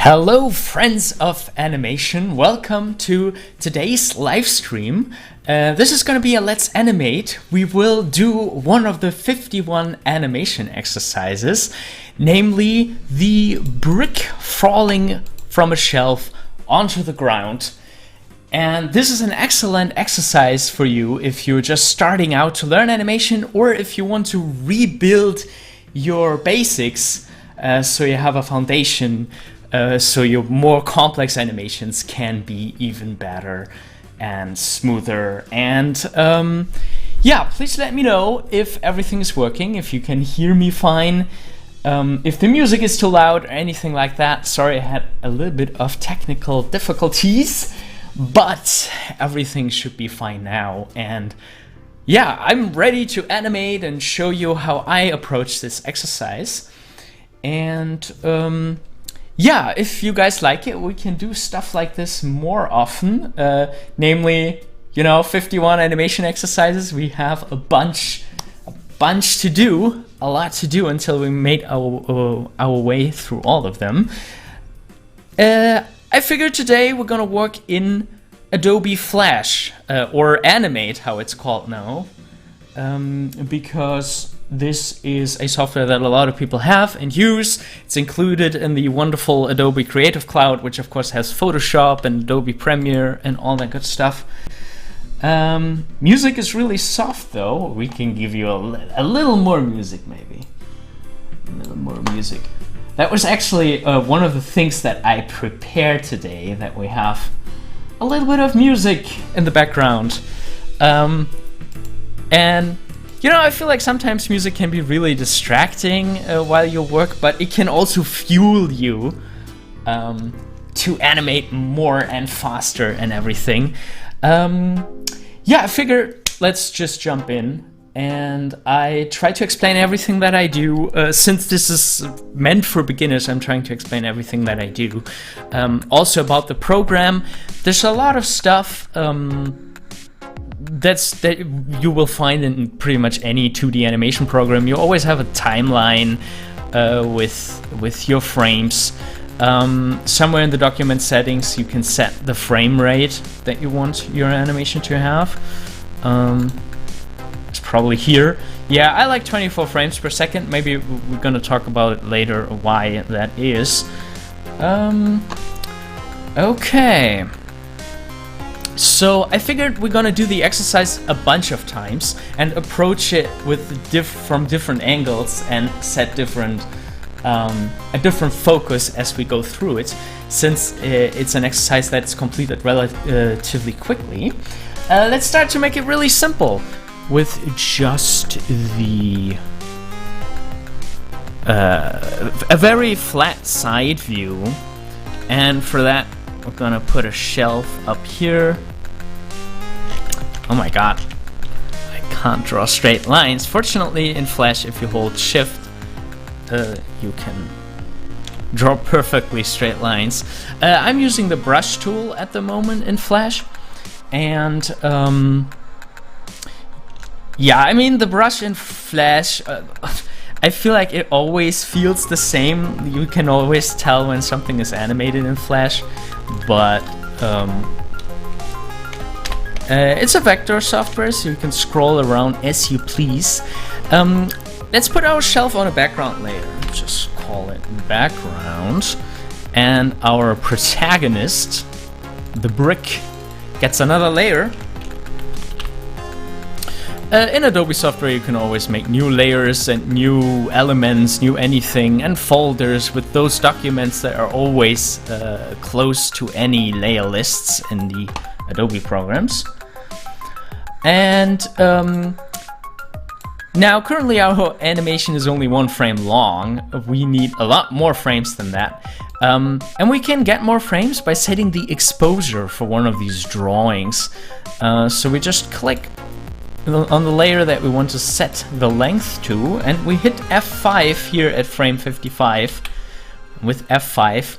Hello friends of animation, welcome to today's live stream. This is going to be a Let's Animate. We will do one of the 51 animation exercises, namely the brick falling from a shelf onto the ground. And this is an excellent exercise for you if you're just starting out to learn animation, or if you want to rebuild your basics so you have a foundation. So your more complex animations can be even better and smoother. And yeah, please let me know if everything is working, if you can hear me fine, if the music is too loud or anything like that. Sorry, I had a little bit of technical difficulties, but everything should be fine now. And yeah, I'm ready to animate and show you how I approach this exercise. And yeah, if you guys like it, we can do stuff like this more often. Namely, 51 animation exercises. We have a bunch to do, a lot to do until we made our way through all of them. I figured today we're gonna work in Adobe Flash, or Animate, how it's called now, because this is a software that a lot of people have and use. It's included in the wonderful Adobe Creative Cloud, which of course has Photoshop and Adobe Premiere and all that good stuff. Music is really soft though. We can give you a little more music maybe. A little more music. That was actually one of the things that I prepared today, that we have a little bit of music in the background. And I feel like sometimes music can be really distracting while you work, but it can also fuel you to animate more and faster and everything. Yeah, I figured let's just jump in, and I try to explain everything that I do. Since this is meant for beginners, I'm trying to explain everything that I do. Also about the program, there's a lot of stuff that you will find in pretty much any 2D animation program. You always have a timeline with your frames. Somewhere in the document settings you can set the frame rate that you want your animation to have. It's probably here. Yeah, I like 24 frames per second. Maybe we're gonna talk about it later, why that is. Okay. So I figured we're gonna do the exercise a bunch of times and approach it with from different angles and set a different focus as we go through it, since it's an exercise that's completed relatively quickly. Let's start to make it really simple with just a very flat side view, and for that we're gonna put a shelf up here. Oh my god, I can't draw straight lines. Fortunately in Flash, if you hold shift, you can draw perfectly straight lines. I'm using the brush tool at the moment in Flash, and yeah, I mean the brush in Flash, I feel like it always feels the same. You can always tell when something is animated in Flash, but it's a vector software, so you can scroll around as you please. Let's put our shelf on a background layer. Just call it background, and our protagonist, the brick, gets another layer. In Adobe software you can always make new layers and new elements, new anything, and folders with those documents that are always close to any layer lists in the Adobe programs. And now currently our animation is only 1 frame long. We need a lot more frames than that. And we can get more frames by setting the exposure for one of these drawings. So we just click on the layer that we want to set the length to, and we hit F5 here at frame 55. With F5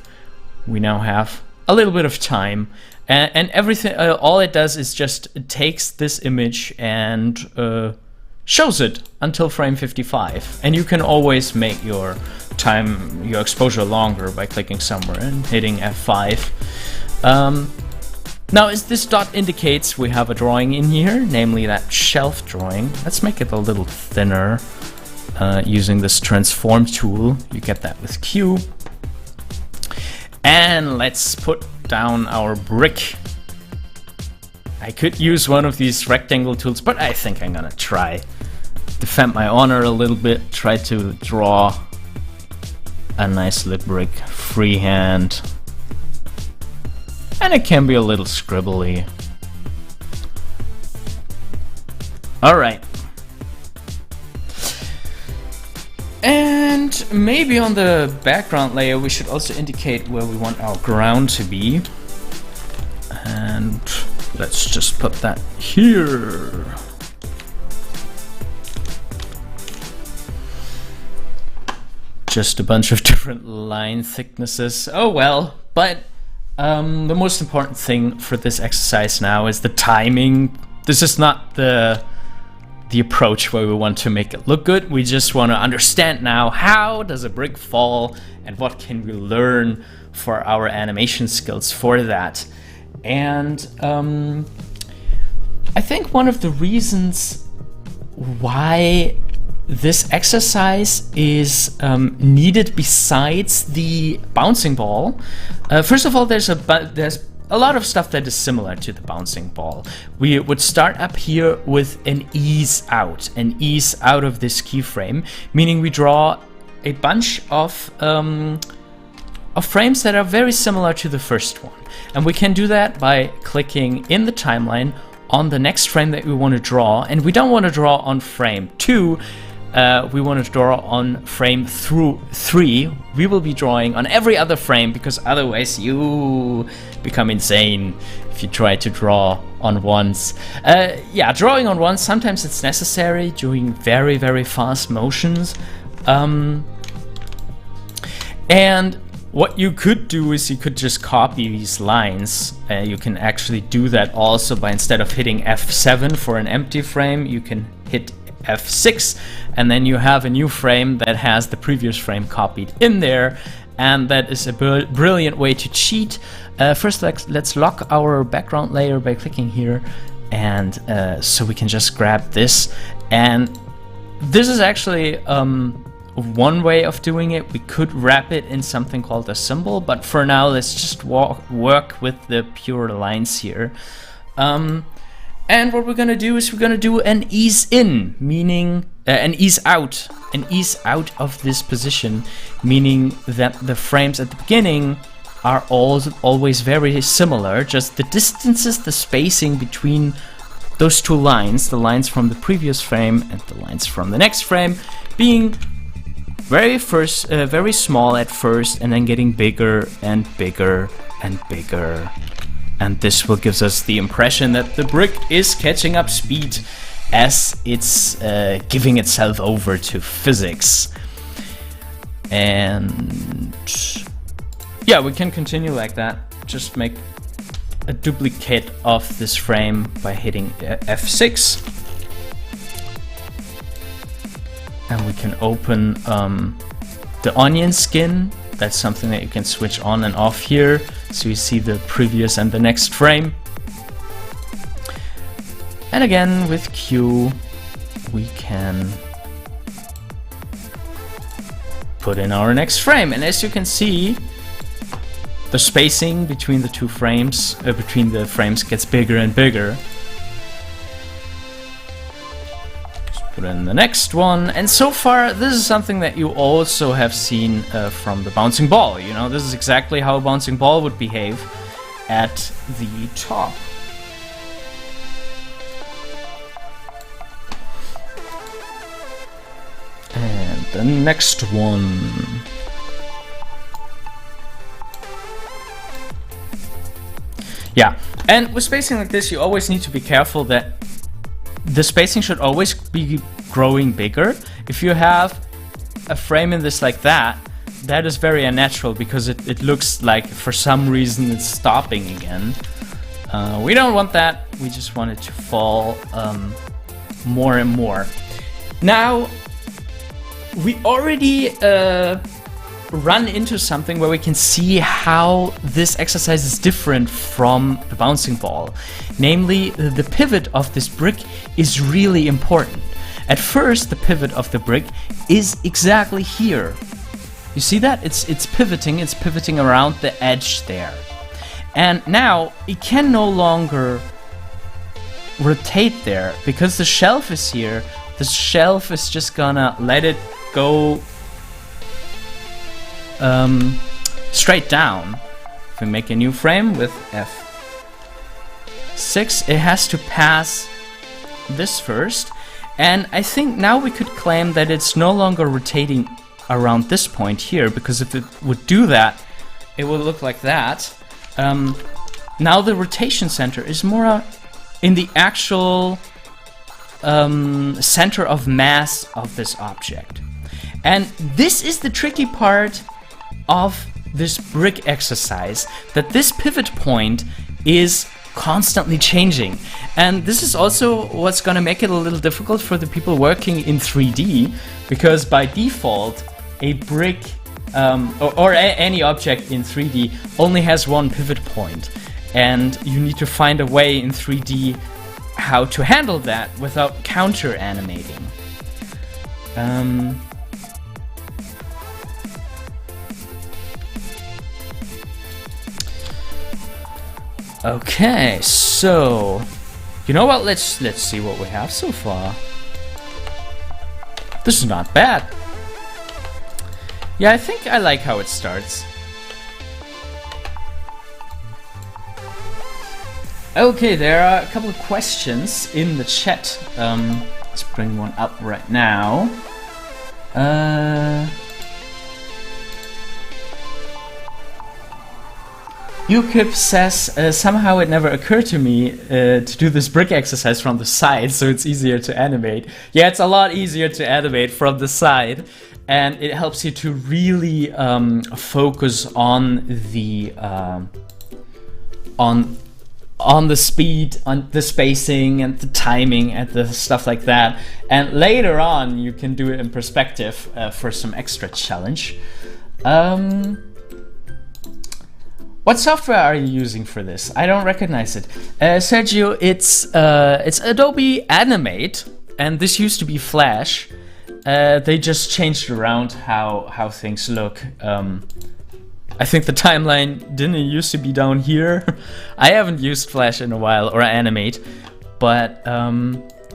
we now have a little bit of time, and everything, all it does is just it takes this image and shows it until frame 55. And you can always make your exposure longer by clicking somewhere and hitting F5. Now, as this dot indicates, we have a drawing in here, namely that shelf drawing. Let's make it a little thinner using this transform tool. You get that with Q. And let's put down our brick. I could use one of these rectangle tools, but I think I'm gonna try defend my honor a little bit, try to draw a nice little brick freehand. And it can be a little scribbly. Alright. And maybe on the background layer we should also indicate where we want our ground to be. And let's just put that here. Just a bunch of different line thicknesses. Oh well, but the most important thing for this exercise now is the timing. This is not the approach where we want to make it look good. We just want to understand now, how does a brick fall and what can we learn for our animation skills for that. And I think one of the reasons why this exercise is needed besides the bouncing ball, first of all, there's a lot of stuff that is similar to the bouncing ball. We would start up here with an ease out of this keyframe, meaning we draw a bunch of frames that are very similar to the first one. And we can do that by clicking in the timeline on the next frame that we want to draw. And we don't want to draw on frame 2. We want to draw on frame 3. We will be drawing on every other frame, because otherwise you become insane if you try to draw on ones. Yeah, drawing on ones, sometimes it's necessary doing very, very fast motions. And what you could do is you could just copy these lines. You can actually do that also by, instead of hitting F7 for an empty frame, you can hit F6, and then you have a new frame that has the previous frame copied in there, and that is a brilliant way to cheat. First, let's lock our background layer by clicking here, and so we can just grab this. And this is actually one way of doing it. We could wrap it in something called a symbol, but for now let's just work with the pure lines here. And what we're gonna do is we're gonna do an ease in, meaning an ease out of this position, meaning that the frames at the beginning are always very similar, just the distances, the spacing between those two lines, the lines from the previous frame and the lines from the next frame, being very small at first, and then getting bigger and bigger and bigger. And this will give us the impression that the brick is catching up speed as it's giving itself over to physics. And yeah, we can continue like that. Just make a duplicate of this frame by hitting F6. And we can open the onion skin. That's something that you can switch on and off here, so you see the previous and the next frame. And again, with Q, we can put in our next frame. And as you can see, the spacing between the two frames, between the frames, gets bigger and bigger. Put in the next one, and so far this is something that you also have seen from the bouncing ball. You know, this is exactly how a bouncing ball would behave at the top. And the next one. Yeah, and with spacing like this, you always need to be careful that the spacing should always be growing bigger. If you have a frame in this like that, that is very unnatural, because it looks like for some reason it's stopping again. We don't want that. We just want it to fall more and more. Now, we already run into something where we can see how this exercise is different from the bouncing ball. Namely, the pivot of this brick is really important. At first, the pivot of the brick is exactly here. You see that? It's pivoting around the edge there. And now it can no longer rotate there because the shelf is here. The shelf is just gonna let it go straight down. If we make a new frame with F6, it has to pass this first. And I think now we could claim that it's no longer rotating around this point here, because if it would do that, it would look like that. Now the rotation center is more in the actual center of mass of this object. And this is the tricky part of this brick exercise, that this pivot point is constantly changing. And this is also what's going to make it a little difficult for the people working in 3D, because by default a brick or any object in 3D only has one pivot point, and you need to find a way in 3D how to handle that without counter animating. Okay, so you know what? Let's see what we have so far. This is not bad. Yeah, I think I like how it starts. Okay, there are a couple of questions in the chat. Let's bring one up right now. UKIP says, somehow it never occurred to me to do this brick exercise from the side, so it's easier to animate. Yeah, it's a lot easier to animate from the side, and it helps you to really focus on the speed, on the spacing, and the timing, and the stuff like that. And later on, you can do it in perspective for some extra challenge. What software are you using for this? I don't recognize it. Sergio, it's Adobe Animate, and this used to be Flash. They just changed around how things look. I think the timeline didn't used to be down here. I haven't used Flash in a while, or Animate, but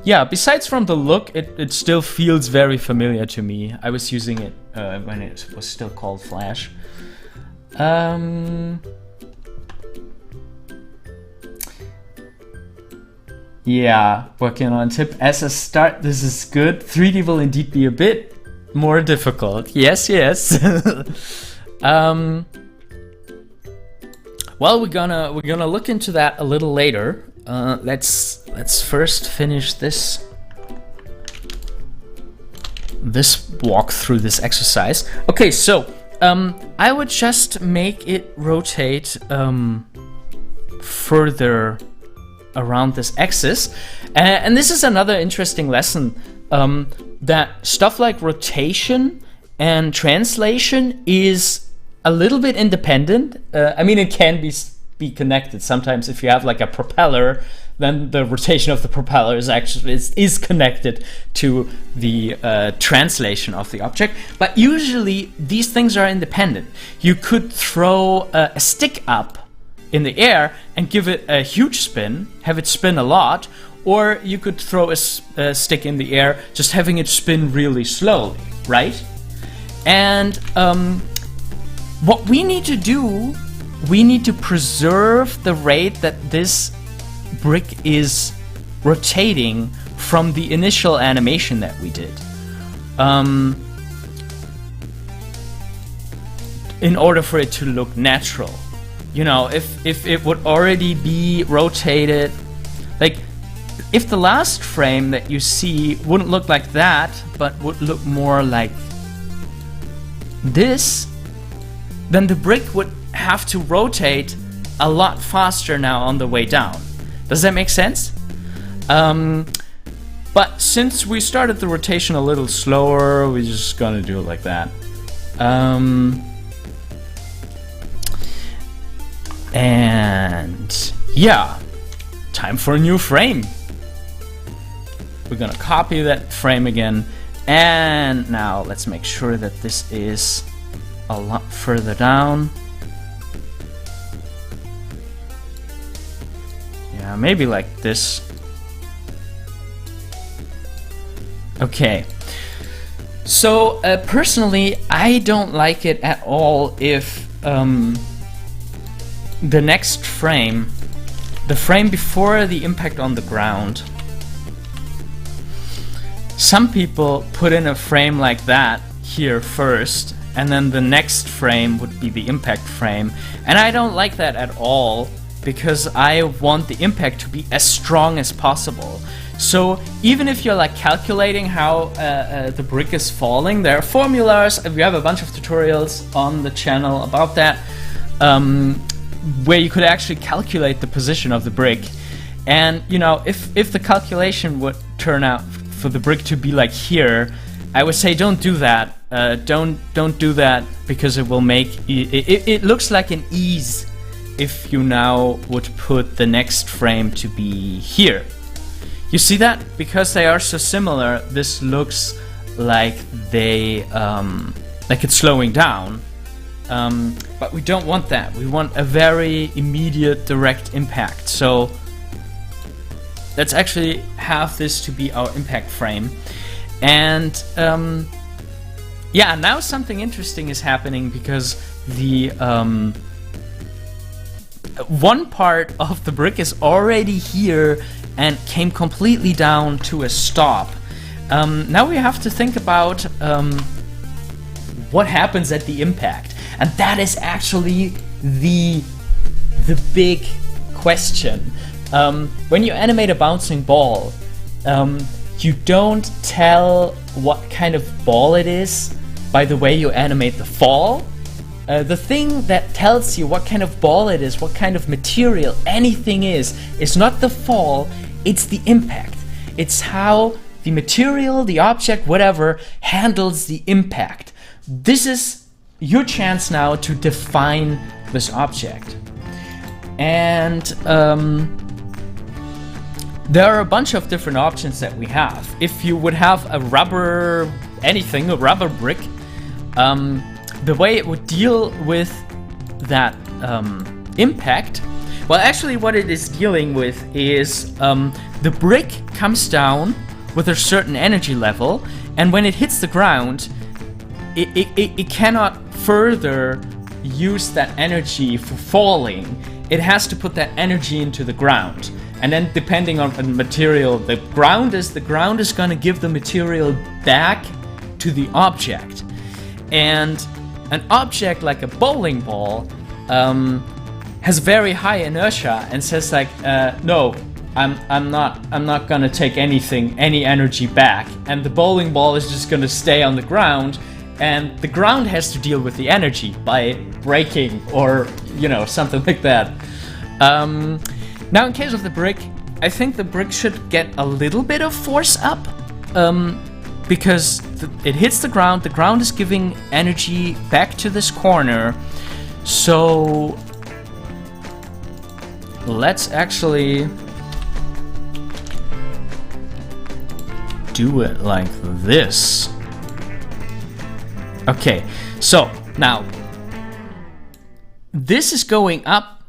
yeah, besides from the look, it still feels very familiar to me. I was using it when it was still called Flash. Yeah, working on tip as a start. This is good. 3D will indeed be a bit more difficult. Yes, yes. Well, we're gonna look into that a little later. Let's first finish this walk through this exercise. Okay, so I would just make it rotate further around this axis, and this is another interesting lesson, that stuff like rotation and translation is a little bit independent. I mean, it can be connected. Sometimes if you have like a propeller, then the rotation of the propeller is connected to the translation of the object. But usually these things are independent. You could throw a stick up in the air and give it a huge spin, have it spin a lot, or you could throw a stick in the air, just having it spin really slowly, right? And what we need to do, we need to preserve the rate that this brick is rotating from the initial animation that we did. In order for it to look natural. You know, if it would already be rotated, like if the last frame that you see wouldn't look like that, but would look more like this, then the brick would have to rotate a lot faster now on the way down. Does that make sense? But since we started the rotation a little slower, we're just gonna do it like that. And yeah, time for a new frame. We're gonna copy that frame again, and now let's make sure that this is a lot further down. Yeah, maybe like this. Okay. So personally, I don't like it at all if the next frame, the frame before the impact on the ground, some people put in a frame like that here first, and then the next frame would be the impact frame, and I don't like that at all because I want the impact to be as strong as possible. So even if you're like calculating how the brick is falling, there are formulas, we have a bunch of tutorials on the channel about that, where you could actually calculate the position of the brick. And you know, if the calculation would turn out for the brick to be like here, I would say don't do that. Don't do that, because it will make it looks like an ease if you now would put the next frame to be here. You see that? Because they are so similar, this looks like they like it's slowing down. But we don't want that. We want a very immediate, direct impact. So let's actually have this to be our impact frame. And yeah, now something interesting is happening, because the one part of the brick is already here and came completely down to a stop. Now we have to think about what happens at the impact, and that is actually the big question. When you animate a bouncing ball, you don't tell what kind of ball it is by the way you animate the fall. The thing that tells you what kind of ball it is, what kind of material anything is not the fall, it's the impact. It's how the material, the object, whatever, handles the impact. This is your chance now to define this object. And there are a bunch of different options that we have. If you would have a rubber anything, a rubber brick, the way it would deal with that impact, well, actually what it is dealing with is the brick comes down with a certain energy level, and when it hits the ground, it cannot further use that energy for falling. It has to put that energy into the ground. And then depending on the material the ground is going to give the material back to the object. And an object like a bowling ball has very high inertia and says like, no, I'm not gonna take any energy back, and the bowling ball is just gonna stay on the ground, and the ground has to deal with the energy by breaking or, you know, something like that. Now in case of the brick, I think the brick should get a little bit of force up, because it hits the ground is giving energy back to this corner. So let's actually do it like this. Okay, so now this is going up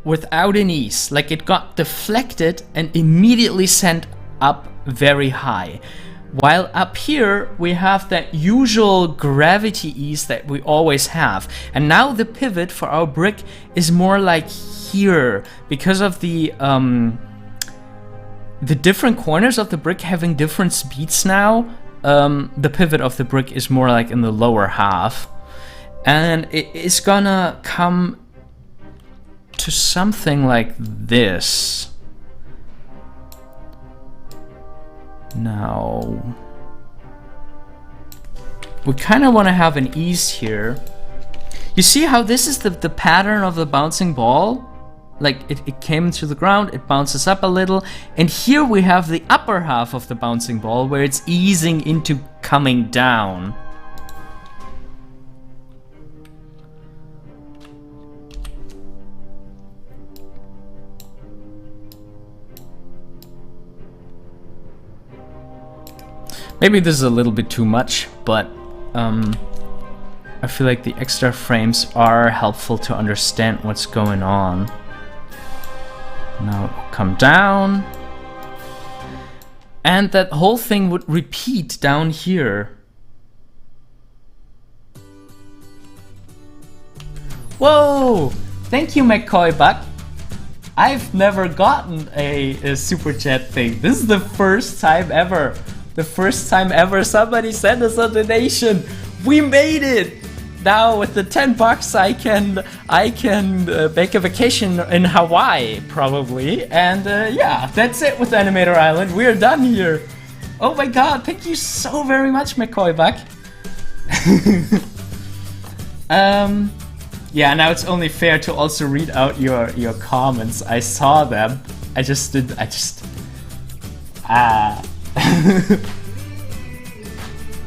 without an ease, like it got deflected and immediately sent up very high. While up here we have that usual gravity ease that we always have. And now the pivot for our brick is more like here, because of the different corners of the brick having different speeds now. The pivot of the brick is more like in the lower half, and it's gonna come to something like this. Now we kind of want to have an ease here. You see how this is the pattern of the bouncing ball? like it came to the ground, it bounces up a little, and here we have the upper half of the bouncing ball where it's easing into coming down. Maybe this is a little bit too much, but I feel like the extra frames are helpful to understand what's going on. Now it will come down. And that whole thing would repeat down here. Whoa! Thank you, McCoy Buck. I've never gotten a super chat thing. This is the first time ever. The first time ever somebody sent us a donation. We made it! Now with the $10 I can make a vacation in Hawaii probably. And yeah, that's it with Animator Island. We're done here. Oh my god, thank you so very much, McCoy Buck. Yeah, now it's only fair to also read out your comments. I saw them. I just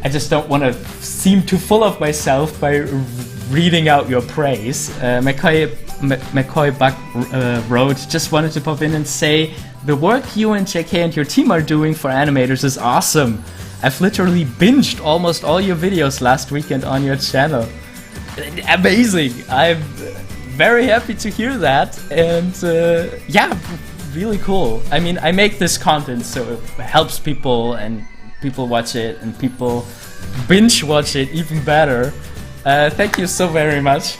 I just don't want to seem too full of myself by reading out your praise. McCoy Buck wrote, just wanted to pop in and say, the work you and JK and your team are doing for animators is awesome. I've literally binged almost all your videos last weekend on your channel. Amazing! I'm very happy to hear that, and yeah, really cool. I mean, I make this content so it helps people, and people watch it, and people binge watch it even better. Thank you so very much.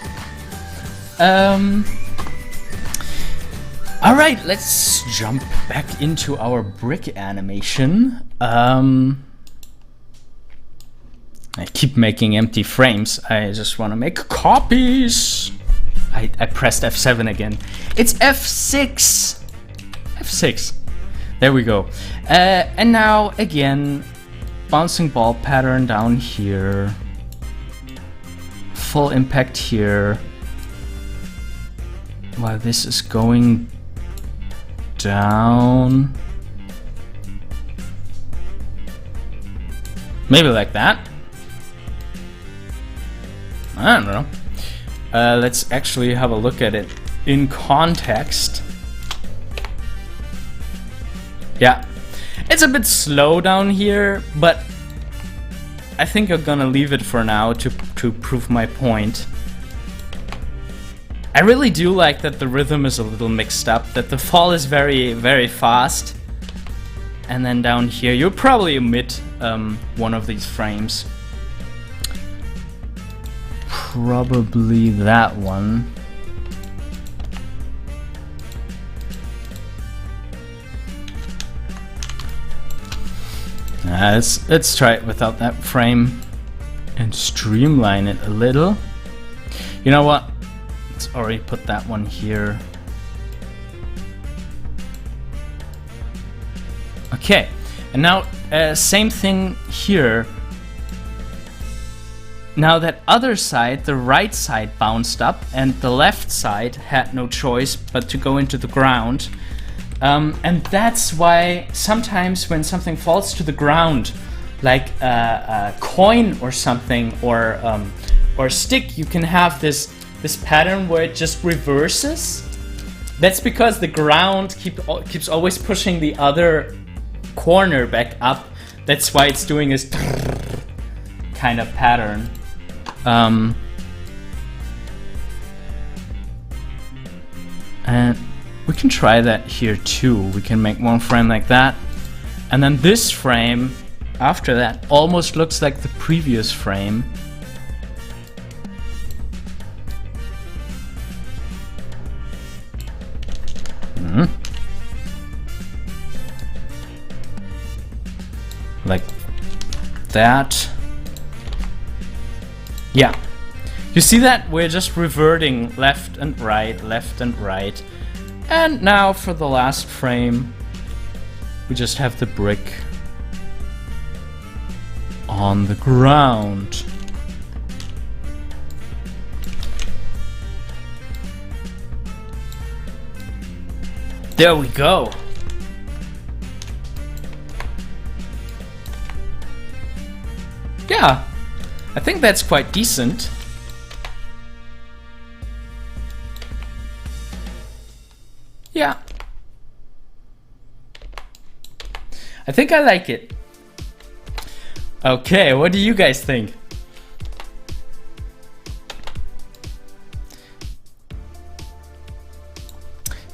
Alright, let's jump back into our brick animation. I keep making empty frames. I just want to make copies. I pressed F7 again. It's F6! F6. There we go. And now, again, bouncing ball pattern down here. Full impact here. While this is going down. Maybe like that. I don't know. Let's actually have a look at it in context. Yeah, it's a bit slow down here, but I think I'm gonna leave it for now to prove my point. I really do like that the rhythm is a little mixed up, that the fall is very, very fast. And then down here, you'll probably omit one of these frames. Probably that one. Let's try it without that frame and streamline it a little. You know what? Let's already put that one here. Okay, and now same thing here. Now that other side, the right side bounced up and the left side had no choice but to go into the ground. And that's why sometimes when something falls to the ground, like a coin or something, or a stick, you can have this pattern where it just reverses. That's because the ground keeps always pushing the other corner back up. That's why it's doing this kind of pattern. And we can try that here too. We can make one frame like that, and then this frame after that almost looks like the previous frame. Like that. Yeah. You see that? We're just reverting left and right, left and right. And now for the last frame, we just have the brick on the ground. There we go. Yeah, I think that's quite decent. Yeah. I think I like it. Okay, what do you guys think?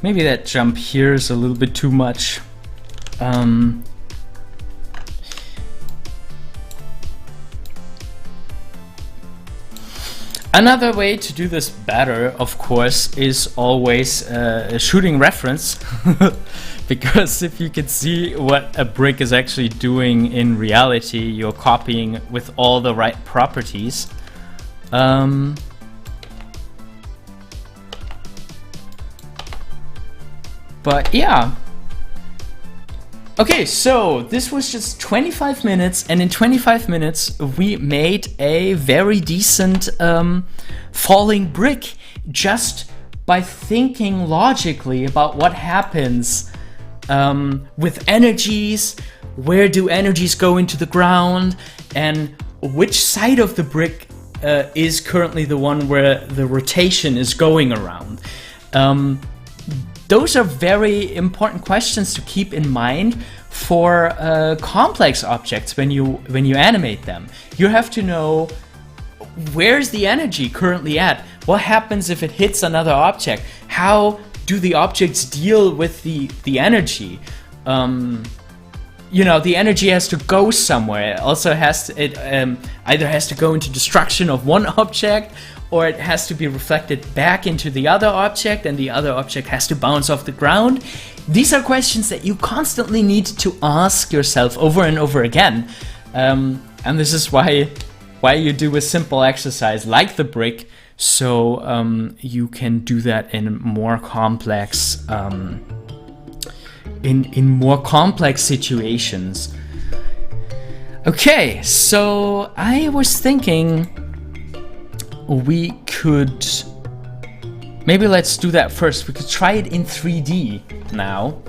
Maybe that jump here is a little bit too much. Another way to do this better, of course, is always shooting reference. Because if you can see what a brick is actually doing in reality, you're copying with all the right properties. But yeah. Okay, so this was just 25 minutes, and in 25 minutes we made a very decent falling brick just by thinking logically about what happens with energies, where do energies go into the ground, and which side of the brick is currently the one where the rotation is going around. Those are very important questions to keep in mind for complex objects when you animate them. You have to know, where's the energy currently at? What happens if it hits another object? How do the objects deal with the energy? You know, the energy has to go somewhere. It also has to, either has to go into destruction of one object, or it has to be reflected back into the other object, and the other object has to bounce off the ground. These are questions that you constantly need to ask yourself over and over again. And this is why you do a simple exercise like the brick, so you can do that in more complex in more complex situations. Okay, so I was thinking we could maybe let's do that first. We could try it in 3D now,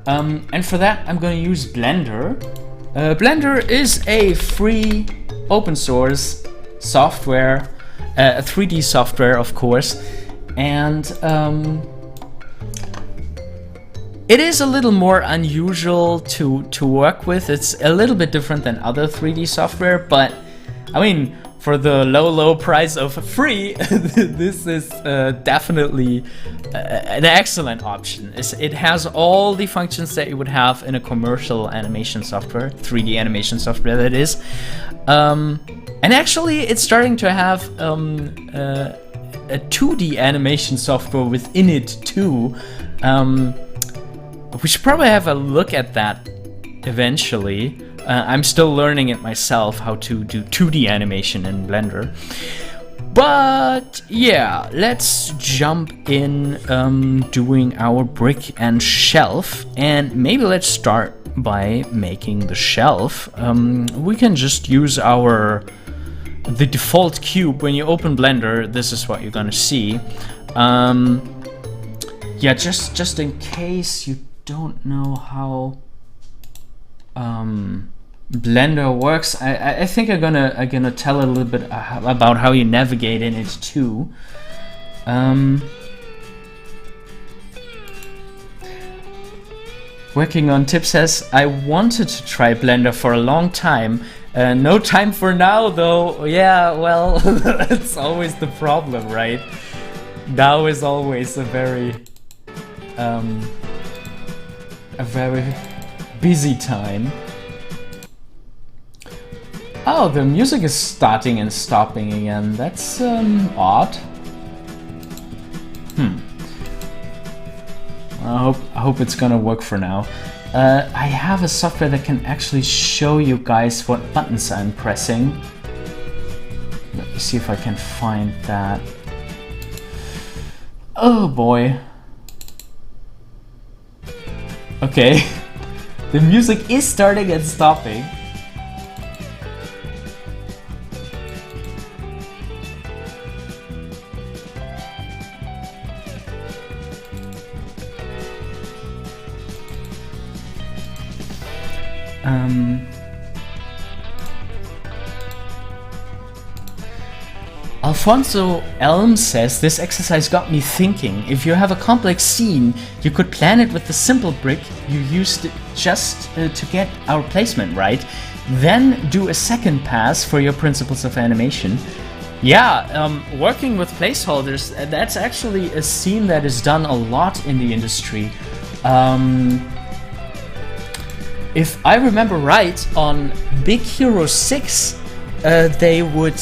and for that I'm going to use Blender. Blender is a free open source software, a 3D software, of course, and it is a little more unusual to work with. It's a little bit different than other 3D software, but I mean, for the low price of free, this is definitely an excellent option. It has all the functions that you would have in a commercial animation software, 3D animation software that is. And actually it's starting to have a 2D animation software within it too. We should probably have a look at that eventually. I'm still learning it myself, how to do 2D animation in Blender. But yeah, let's jump in doing our brick and shelf. And maybe let's start by making the shelf. We can just use the default cube. When you open Blender, this is what you're gonna see. Yeah, just in case you don't know how Blender works, I think I'm gonna tell a little bit about how you navigate in it too. Working on Tip says, I wanted to try Blender for a long time. No time for now though. Yeah, well, that's always the problem, right? Now is always a very busy time. Oh, the music is starting and stopping again. That's odd. I hope it's gonna work for now. I have a software that can actually show you guys what buttons I'm pressing. Let me see if I can find that. Oh boy. Okay. The music is starting and stopping. Alfonso Elm says, this exercise got me thinking. If you have a complex scene, you could plan it with the simple brick you used just to get our placement right. Then do a second pass for your principles of animation. Yeah, working with placeholders, that's actually a scene that is done a lot in the industry. If I remember right, on Big Hero 6, they would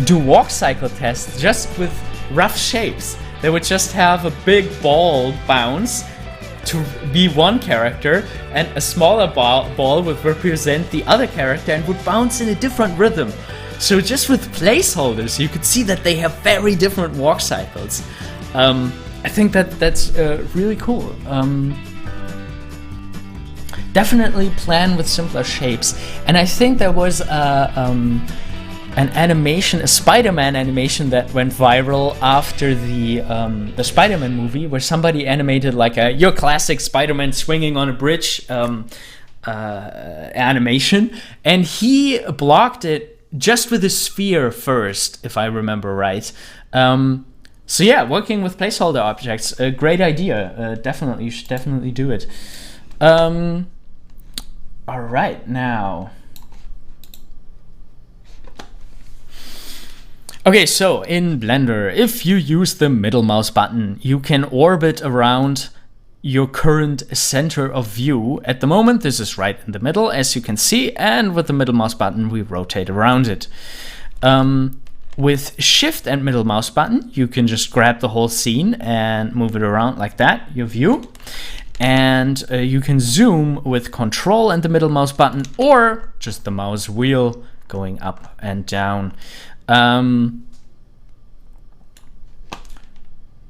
do walk cycle tests just with rough shapes. They would just have a big ball bounce to be one character, and a smaller ball would represent the other character and would bounce in a different rhythm. So just with placeholders, you could see that they have very different walk cycles. I think that's really cool. Definitely plan with simpler shapes. And I think there was an animation, a Spider-Man animation that went viral after the Spider-Man movie, where somebody animated like your classic Spider-Man swinging on a bridge animation, and he blocked it just with a sphere first, if I remember right. So yeah, working with placeholder objects, a great idea. Definitely, you should definitely do it. All right, now. Okay, so in Blender, if you use the middle mouse button, you can orbit around your current center of view. At the moment, this is right in the middle, as you can see, and with the middle mouse button, we rotate around it. With Shift and middle mouse button, you can just grab the whole scene and move it around like that, your view. And you can zoom with Control and the middle mouse button, or just the mouse wheel going up and down.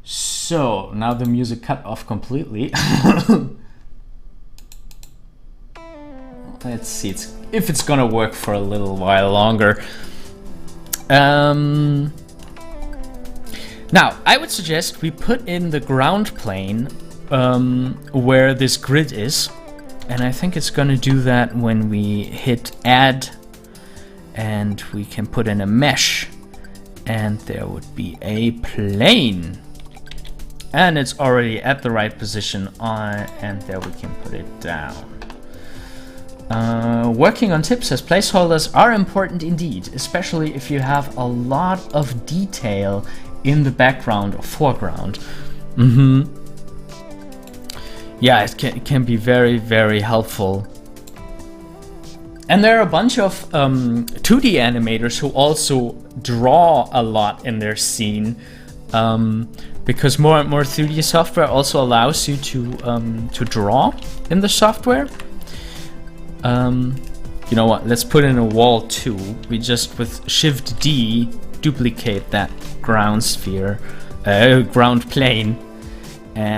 So now the music cut off completely. Let's see if it's gonna work for a little while longer. Now I would suggest we put in the ground plane where this grid is, and I think it's gonna do that when we hit add, and we can put in a mesh, and there would be a plane, and it's already at the right position and there we can put it down. Working on tips as placeholders are important indeed, especially if you have a lot of detail in the background or foreground. Yeah, it can be very, very helpful. And there are a bunch of 2D animators who also draw a lot in their scene, because more and more 3D software also allows you to draw in the software. You know what? Let's put in a wall too. We just with Shift D duplicate that ground sphere, ground plane.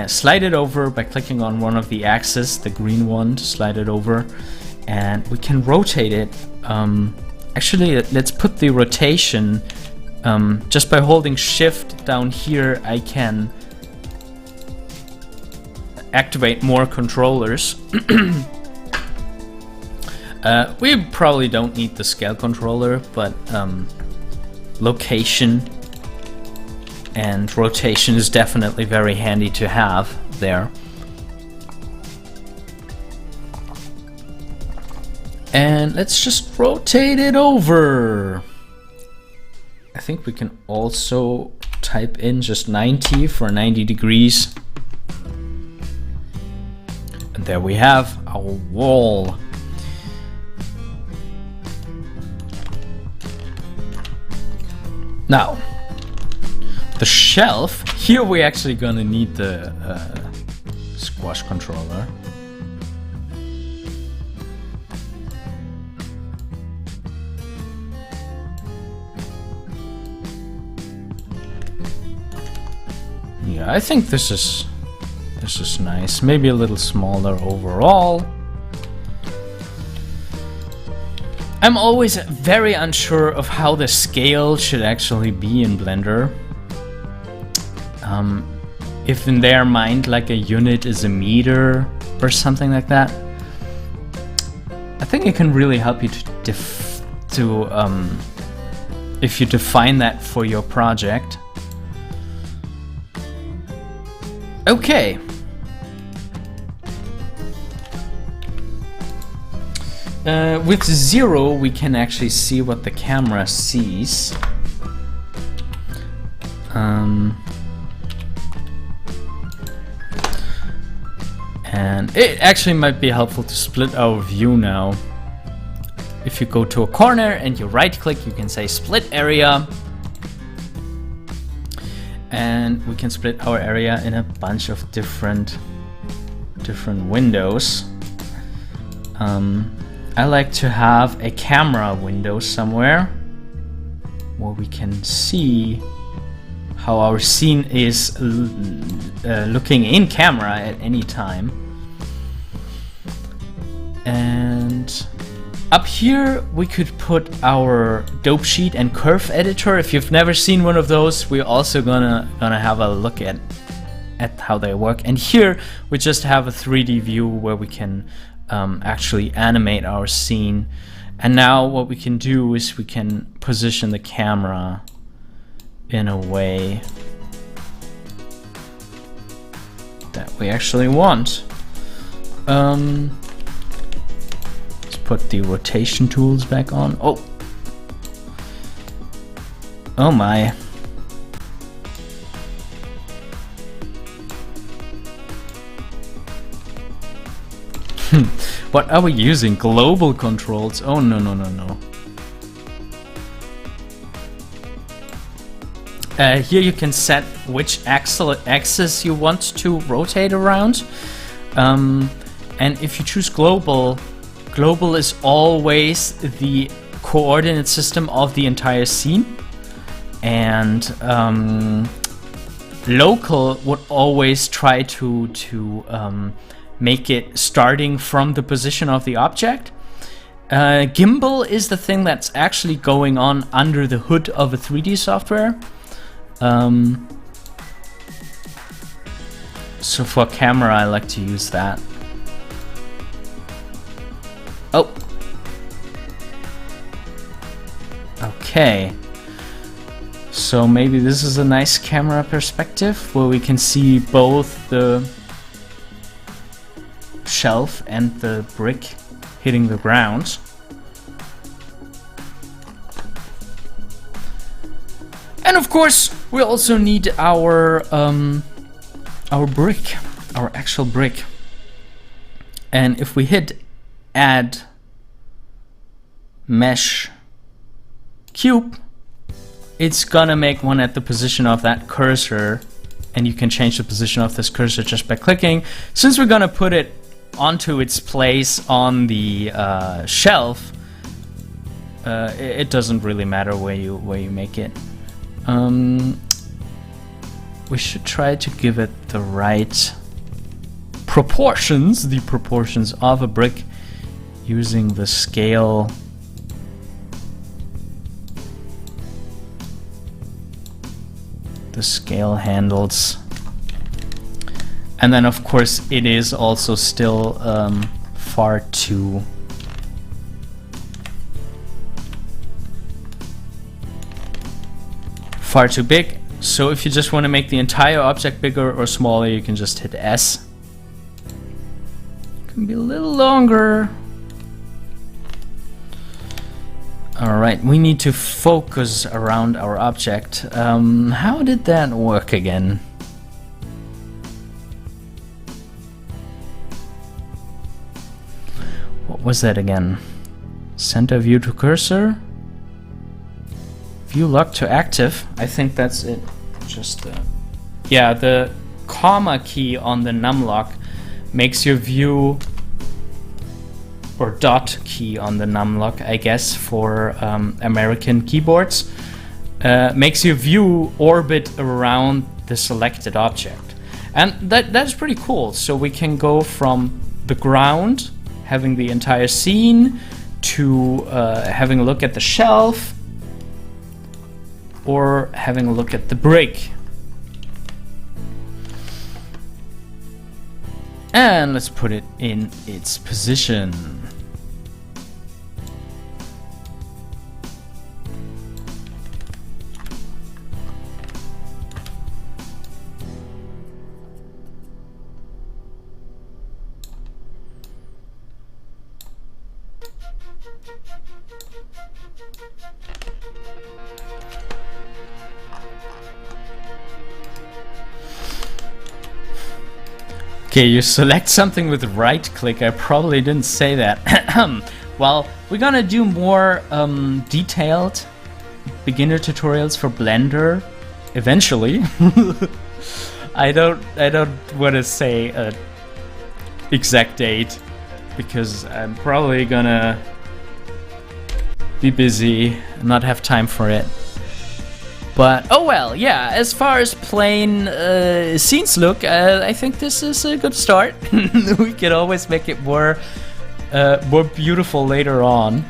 Slide it over by clicking on one of the axes, the green one, to slide it over. And we can rotate it. Actually, let's put the rotation, just by holding Shift down here, I can activate more controllers. We probably don't need the scale controller, but location and rotation is definitely very handy to have there. And let's just rotate it over. I think we can also type in just 90 for 90 degrees. And there we have our wall. Now, the shelf, here we're actually gonna need the squash controller. Yeah, I think this is nice. Maybe a little smaller overall. I'm always very unsure of how the scale should actually be in Blender. If in their mind like a unit is a meter or something like that. I think it can really help you if you define that for your project. Okay. With 0, we can actually see what the camera sees. And it actually might be helpful to split our view now. If you go to a corner and you right click, you can say split area. And we can split our area in a bunch of different windows. I like to have a camera window somewhere where we can see how our scene is looking in camera at any time. And up here we could put our dope sheet and curve editor. If you've never seen one of those, we're also gonna have a look at how they work. And here we just have a 3D view where we can actually animate our scene. And now what we can do is we can position the camera in a way that we actually want. Let's put the rotation tools back on. Oh my. What are we using? Global controls? Oh no. Here you can set which axis you want to rotate around. And if you choose global is always the coordinate system of the entire scene. And local would always try to make it starting from the position of the object. Gimbal is the thing that's actually going on under the hood of a 3D software. So for camera, I like to use that. Oh. Okay. So maybe this is a nice camera perspective where we can see both the shelf and the brick hitting the ground. And of course, we also need our brick, our actual brick. And if we hit Add Mesh Cube, it's gonna make one at the position of that cursor, and you can change the position of this cursor just by clicking. Since we're gonna put it onto its place on the shelf, it doesn't really matter where you make it. We should try to give it the right proportions, the proportions of a brick, using the scale. The scale handles. And then of course it is also still far too big. So if you just want to make the entire object bigger or smaller, you can just hit S. It can be a little longer. Alright, we need to focus around our object. How did that work again? What was that again? Center view to cursor? View lock to active. I think that's it. Just yeah, the comma key on the numlock makes your view, or dot key on the numlock, I guess, for American keyboards, makes your view orbit around the selected object. And that's pretty cool. So we can go from the ground, having the entire scene, to having a look at the shelf, or having a look at the brick. And let's put it in its position. Okay, you select something with right click. I probably didn't say that. Well, we're gonna do more detailed beginner tutorials for Blender eventually. I don't want to say a exact date because I'm probably gonna be busy and not have time for it. But oh well, yeah, as far as plain scenes look, I think this is a good start. We can always make it more beautiful later on.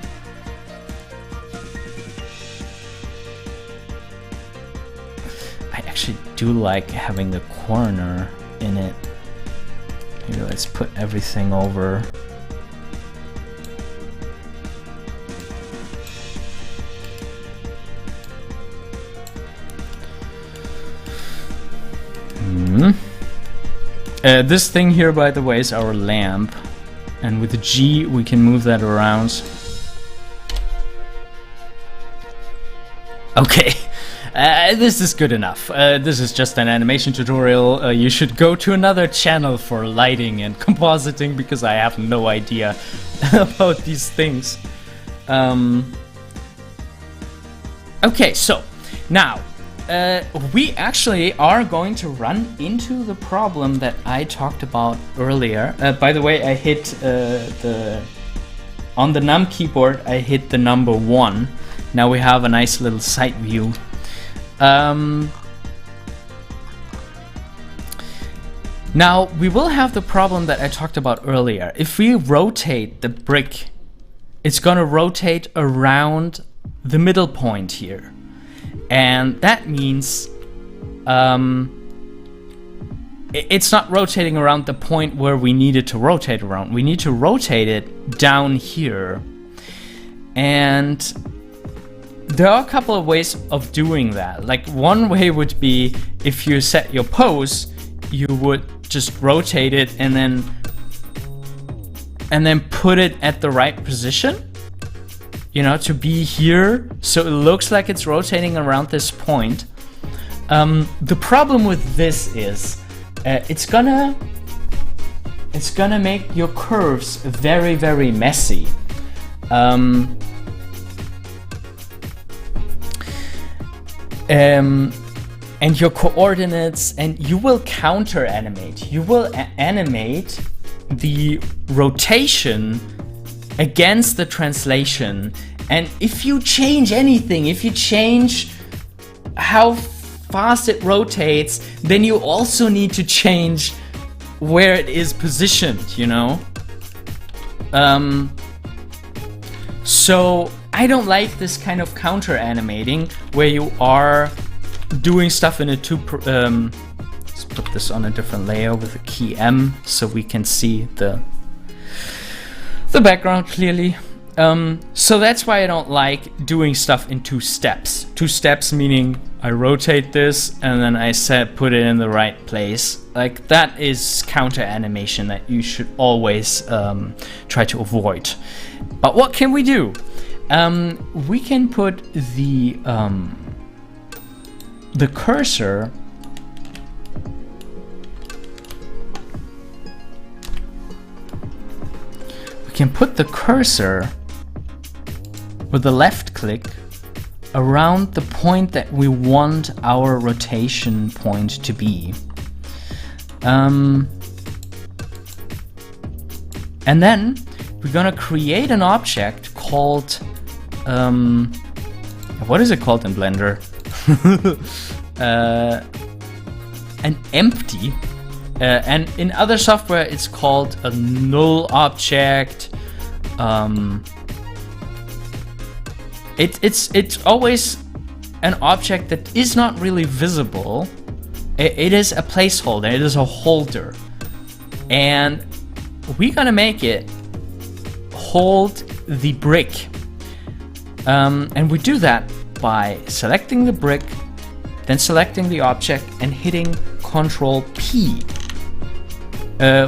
I actually do like having the corner in it. Maybe let's put everything over. This thing here, by the way, is our lamp, and with the G we can move that around. Okay, this is good enough. This is just an animation tutorial. You should go to another channel for lighting and compositing because I have no idea about these things. Okay, so now we actually are going to run into the problem that I talked about earlier. By the way, I hit on the num keyboard, I hit the number 1. Now we have a nice little side view. Now we will have the problem that I talked about earlier. If we rotate the brick, it's gonna rotate around the middle point here. And that means it's not rotating around the point where we need it to rotate around. We need to rotate it down here. And there are a couple of ways of doing that. Like one way would be if you set your pose, you would just rotate it and then put it at the right position. You know, to be here, so it looks like it's rotating around this point. The problem with this is it's gonna make your curves very, very messy. And your coordinates, and you will counter animate. You will animate the rotation against the translation. And if you change anything, if you change how fast it rotates, then you also need to change where it is positioned, you know? So I don't like this kind of counter animating where you are doing stuff in a let's put this on a different layer with the key M so we can see the background clearly. So that's why I don't like doing stuff in 2 steps. 2 steps meaning I rotate this and then I put it in the right place. Like that is counter animation that you should always try to avoid. But what can we do? We can put the cursor with the left click around the point that we want our rotation point to be. And then we're gonna create an object called what is it called in Blender? An empty. And in other software it's called a null object. It's always an object that is not really visible. It is a placeholder, it is a holder. And we're gonna make it hold the brick. And we do that by selecting the brick, then selecting the object and hitting Ctrl P,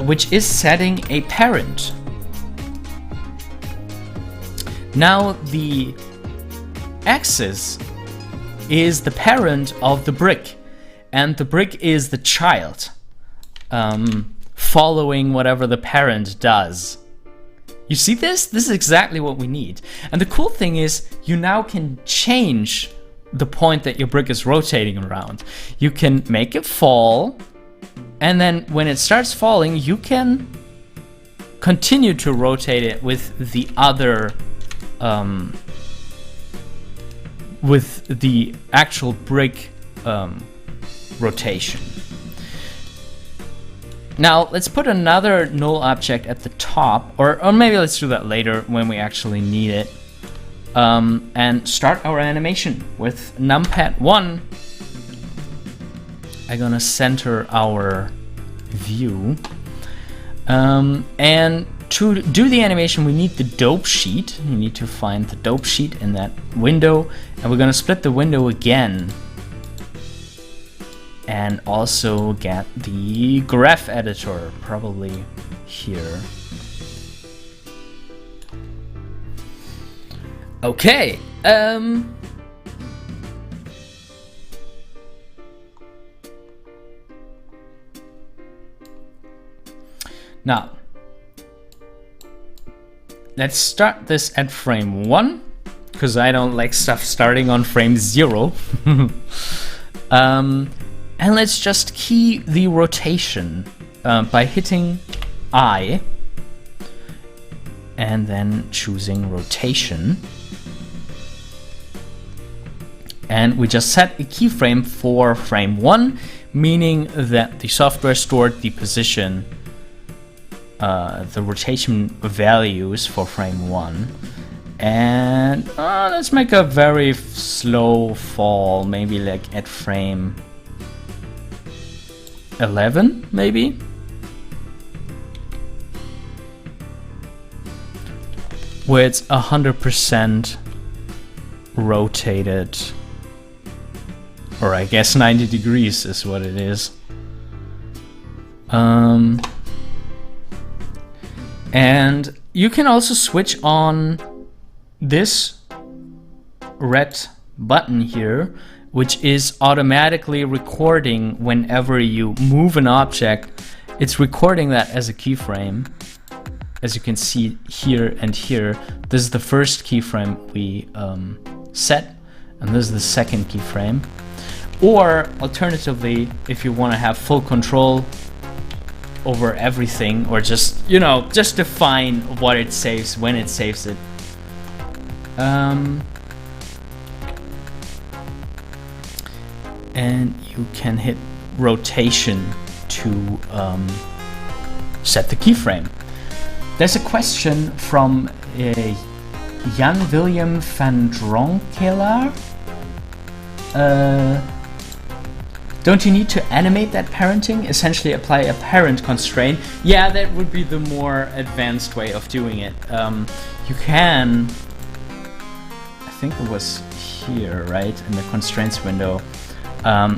which is setting a parent. Now the axis is the parent of the brick, and the brick is the child. following whatever the parent does. You see this? This is exactly what we need. And the cool thing is you now can change the point that your brick is rotating around. You can make it fall, and then when it starts falling, you can continue to rotate it with the other, with the actual brick rotation. Now let's put another null object at the top, or maybe let's do that later when we actually need it. And start our animation with numpad 1. I'm gonna center our view. And to do the animation, we need the dope sheet. You need to find the dope sheet in that window, and we're gonna split the window again. And also get the graph editor, probably here. Okay. Now, let's start this at frame 1, because I don't like stuff starting on frame 0. And let's just key the rotation by hitting I and then choosing rotation. And we just set a keyframe for frame 1, meaning that the software stored the position, the rotation values for frame 1. And let's make a very slow fall, maybe like at frame 11, maybe? Where it's 100% rotated. Or I guess 90 degrees is what it is. And you can also switch on this red button here, which is automatically recording whenever you move an object. It's recording that as a keyframe. As you can see here and here, this is the first keyframe we set, and this is the second keyframe. Or alternatively, if you want to have full control over everything, or just, you know, just define what it saves when it saves it. And you can hit rotation to set the keyframe. There's a question from Jan William van Dronkelaar. Don't you need to animate that parenting? Essentially apply a parent constraint. Yeah, that would be the more advanced way of doing it. You can, I think it was here, right, in the constraints window.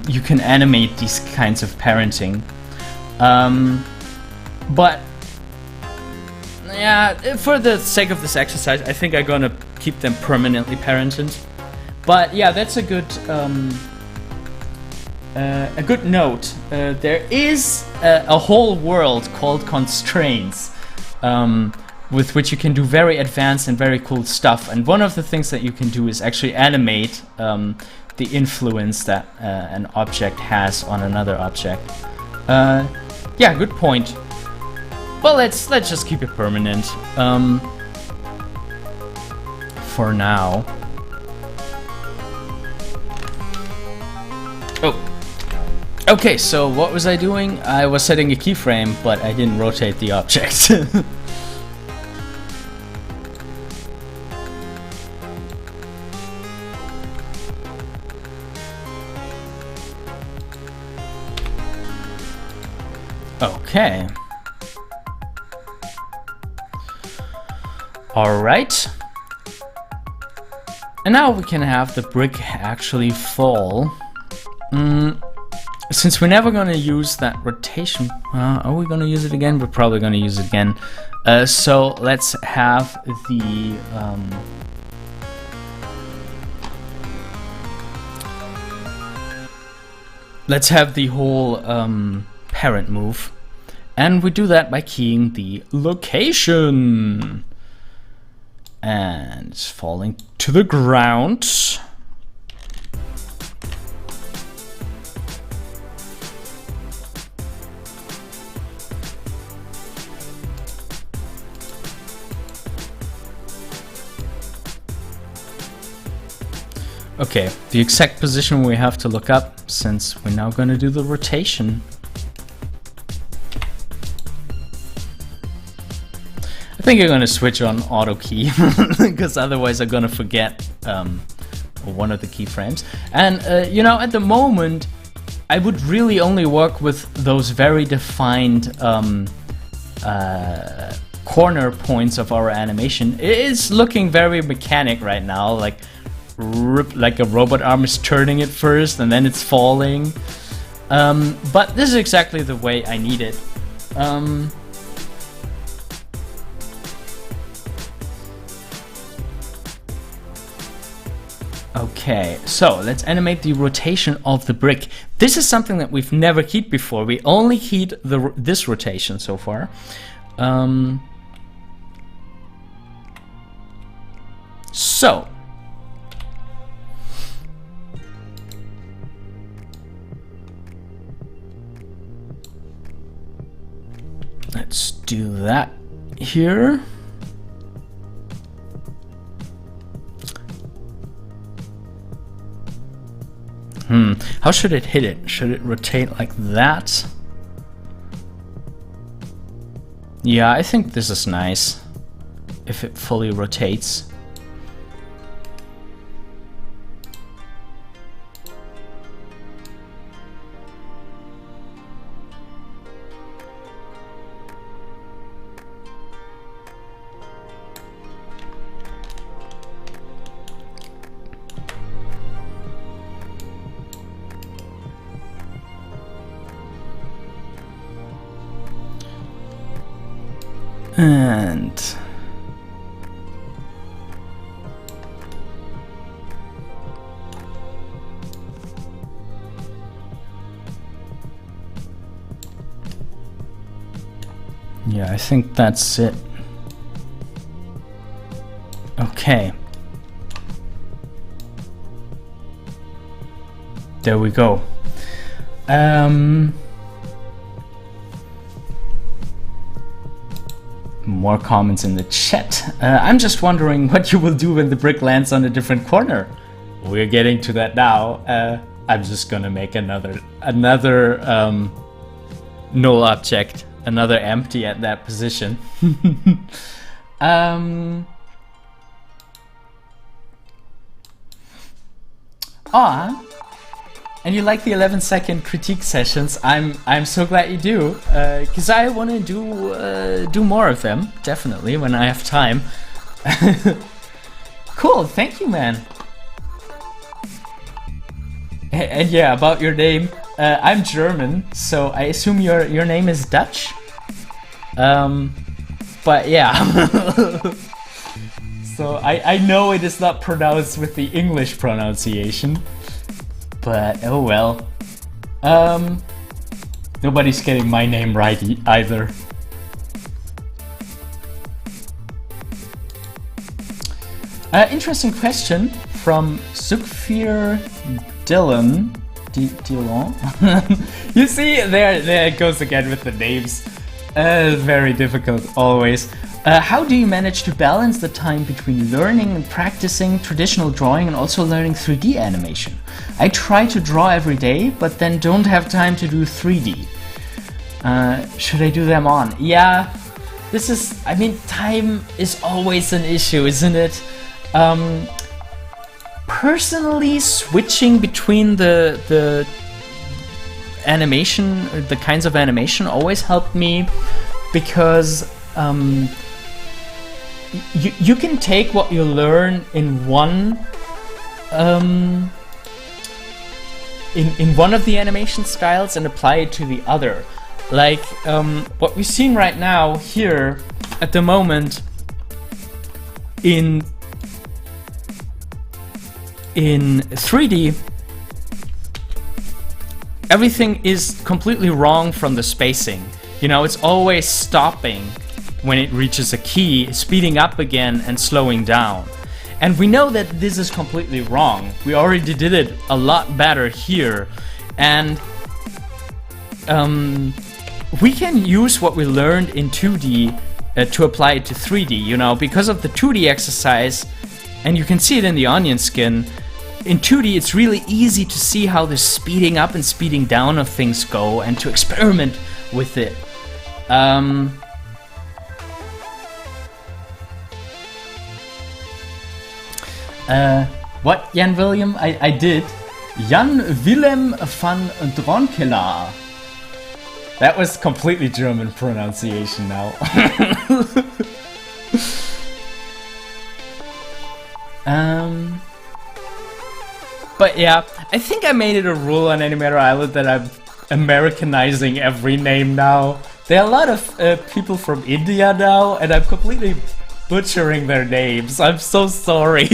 You can animate these kinds of parenting. But yeah, for the sake of this exercise, I think I'm gonna keep them permanently parented. But yeah, that's a good note. There is a whole world called constraints, with which you can do very advanced and very cool stuff. And one of the things that you can do is actually animate the influence that an object has on another object. Yeah, good point. Well, let's just keep it permanent for now. Oh, okay. So what was I doing? I was setting a keyframe, but I didn't rotate the object. Okay. All right. And now we can have the brick actually fall. Since we're never gonna use that rotation, are we gonna use it again? We're probably gonna use it again. So let's have the whole parent move, And we do that by keying the location. And it's falling to the ground. Okay, the exact position we have to look up, since we're now going to do the rotation. I think I'm going to switch on auto key, because otherwise I'm going to forget one of the keyframes. And, you know, at the moment, I would really only work with those very defined corner points of our animation. It is looking very mechanic right now, like a robot arm is turning it first and then it's falling. But this is exactly the way I need it. Okay, so let's animate the rotation of the brick. This is something that we've never keyed before. We only keyed this rotation so far. So let's do that here. How should it hit it? Should it rotate like that? Yeah, I think this is nice if it fully rotates. And yeah, I think that's it. Okay. There we go. More comments in the chat. I'm just wondering what you will do when the brick lands on a different corner. We're getting to that now. I'm just gonna make another null object, another empty at that position. And you like the 11-second critique sessions. I'm so glad you do, because I want to do more of them, definitely, when I have time. Cool, thank you, man. And yeah, about your name, I'm German, so I assume your name is Dutch. But yeah. So I know it is not pronounced with the English pronunciation. But oh well. Nobody's getting my name right either. Interesting question from Sukfir Dillon. You see, there it goes again with the names. Very difficult, always. How do you manage to balance the time between learning and practicing traditional drawing and also learning 3D animation? I try to draw every day, but then don't have time to do 3D. Should I do them on? Yeah, this is, I mean, time is always an issue, isn't it? Personally, switching between the animation, the kinds of animation always helped me, because you can take what you learn in one in one of the animation styles and apply it to the other. Like what we've seen right now here at the moment in 3D, everything is completely wrong from the spacing. You know, it's always stopping when it reaches a key, speeding up again and slowing down. And we know that this is completely wrong. We already did it a lot better here. And we can use what we learned in 2D to apply it to 3D, you know, because of the 2D exercise, and you can see it in the onion skin. In 2D, it's really easy to see how the speeding up and speeding down of things go and to experiment with it. What, Jan Willem? I did. Jan Willem van Dronkelaar. That was completely German pronunciation now. But yeah, I think I made it a rule on Animator Island that I'm Americanizing every name now. There are a lot of people from India now, and I'm completely butchering their names. I'm so sorry.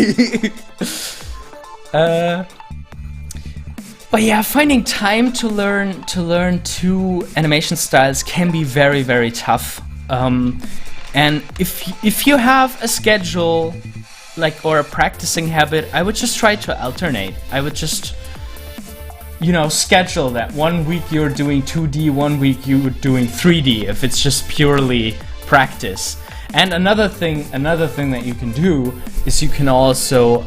But yeah, finding time to learn two animation styles can be very, very tough. And if you have a schedule, like, or a practicing habit, I would just try to alternate. I would just, you know, schedule that 1 week you're doing 2D, 1 week you're doing 3D, if it's just purely practice. And another thing that you can do is you can also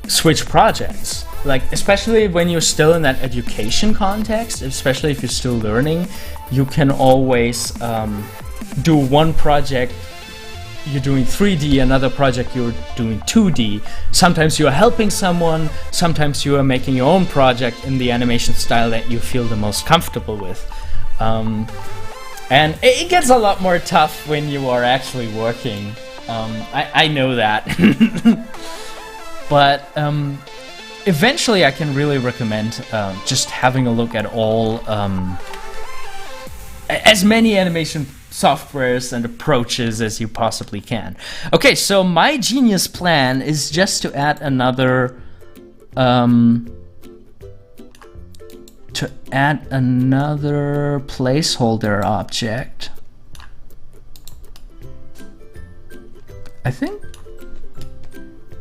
switch projects. Like, especially when you're still in that education context, especially if you're still learning, you can always do one project you're doing 3D, another project you're doing 2D. Sometimes you are helping someone, sometimes you are making your own project in the animation style that you feel the most comfortable with. And it gets a lot more tough when you are actually working. I know that. But eventually I can really recommend just having a look at all, as many animation softwares and approaches as you possibly can. Okay, so my genius plan is just to add another placeholder object. I think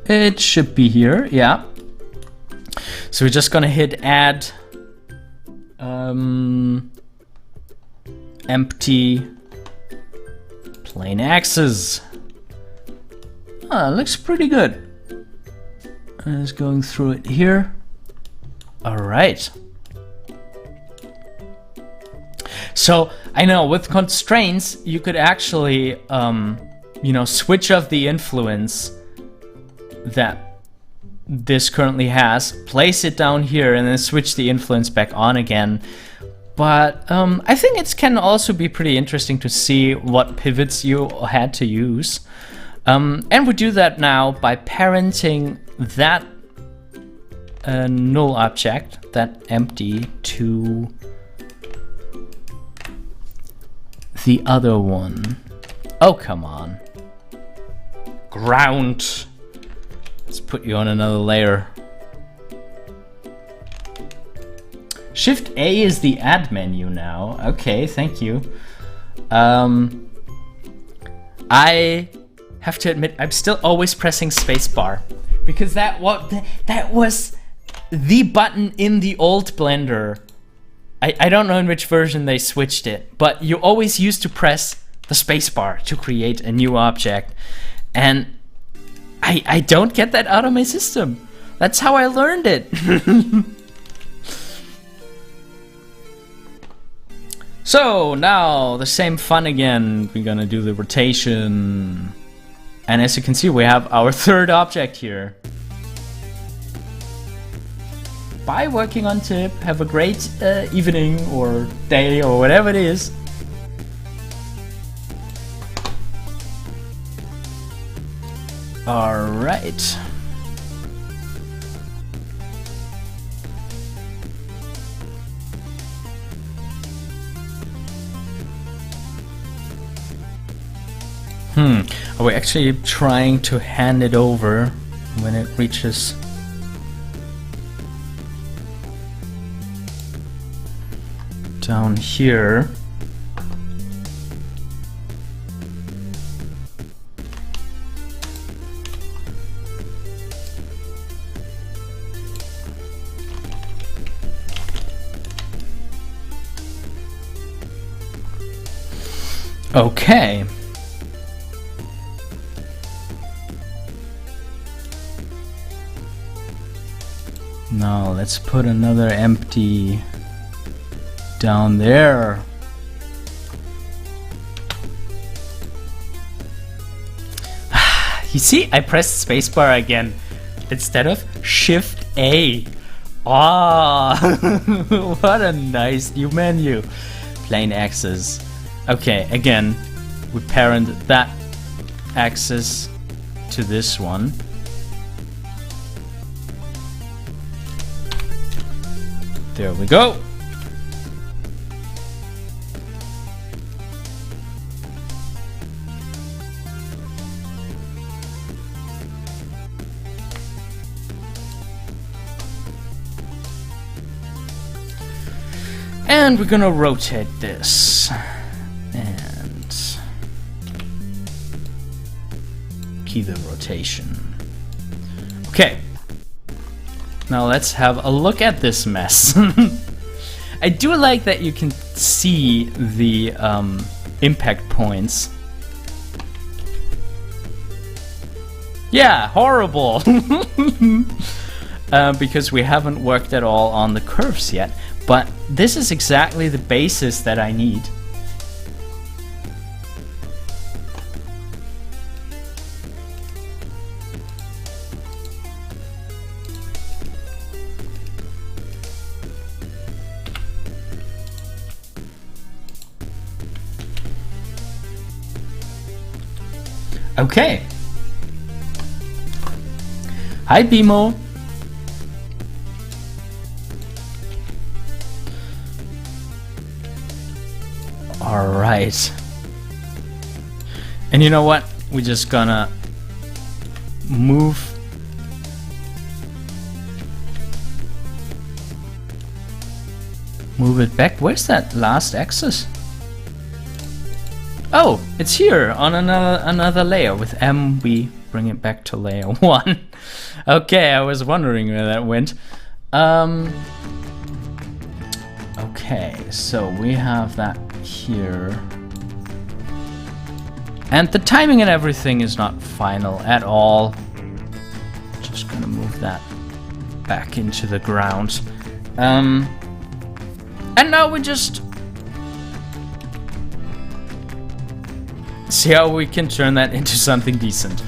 it should be here, yeah. So we're just gonna hit add empty plain axis. Ah, looks pretty good. I'm just going through it here. All right. So I know with constraints, you could actually, you know, switch off the influence that this currently has, place it down here, and then switch the influence back on again. But I think it can also be pretty interesting to see what pivots you had to use. And we do that now by parenting that null object, that empty, to the other one. Oh, come on. Ground. Let's put you on another layer. Shift A is the add menu now. Okay, thank you. I have to admit, I'm still always pressing spacebar because that was the button in the old Blender. I don't know in which version they switched it, but you always used to press the spacebar to create a new object, and I don't get that out of my system. That's how I learned it. So now the same fun again. We're gonna do the rotation, and as you can see, we have our third object here. Bye, working on tip. Have a great evening or day or whatever it is. All right. Are we actually trying to hand it over when it reaches? down here. Okay. Now let's put another empty down there. You see, I pressed spacebar again instead of Shift A. Ah, what a nice new menu. Plain axis. Okay, again, we parent that axis to this one. There we go. And we're gonna rotate this. And key the rotation. Okay. Now let's have a look at this mess. I do like that you can see the impact points. Yeah, horrible. Because we haven't worked at all on the curves yet. But this is exactly the basis that I need. Okay. Hi, Bimo. All right. And you know what? We're just gonna move it back. Where's that last axis? Oh, it's here on another layer. With M, we bring it back to layer 1. Okay, I was wondering where that went. Okay, so we have that here. And the timing and everything is not final at all. Just gonna move that back into the ground. And now we just see how we can turn that into something decent.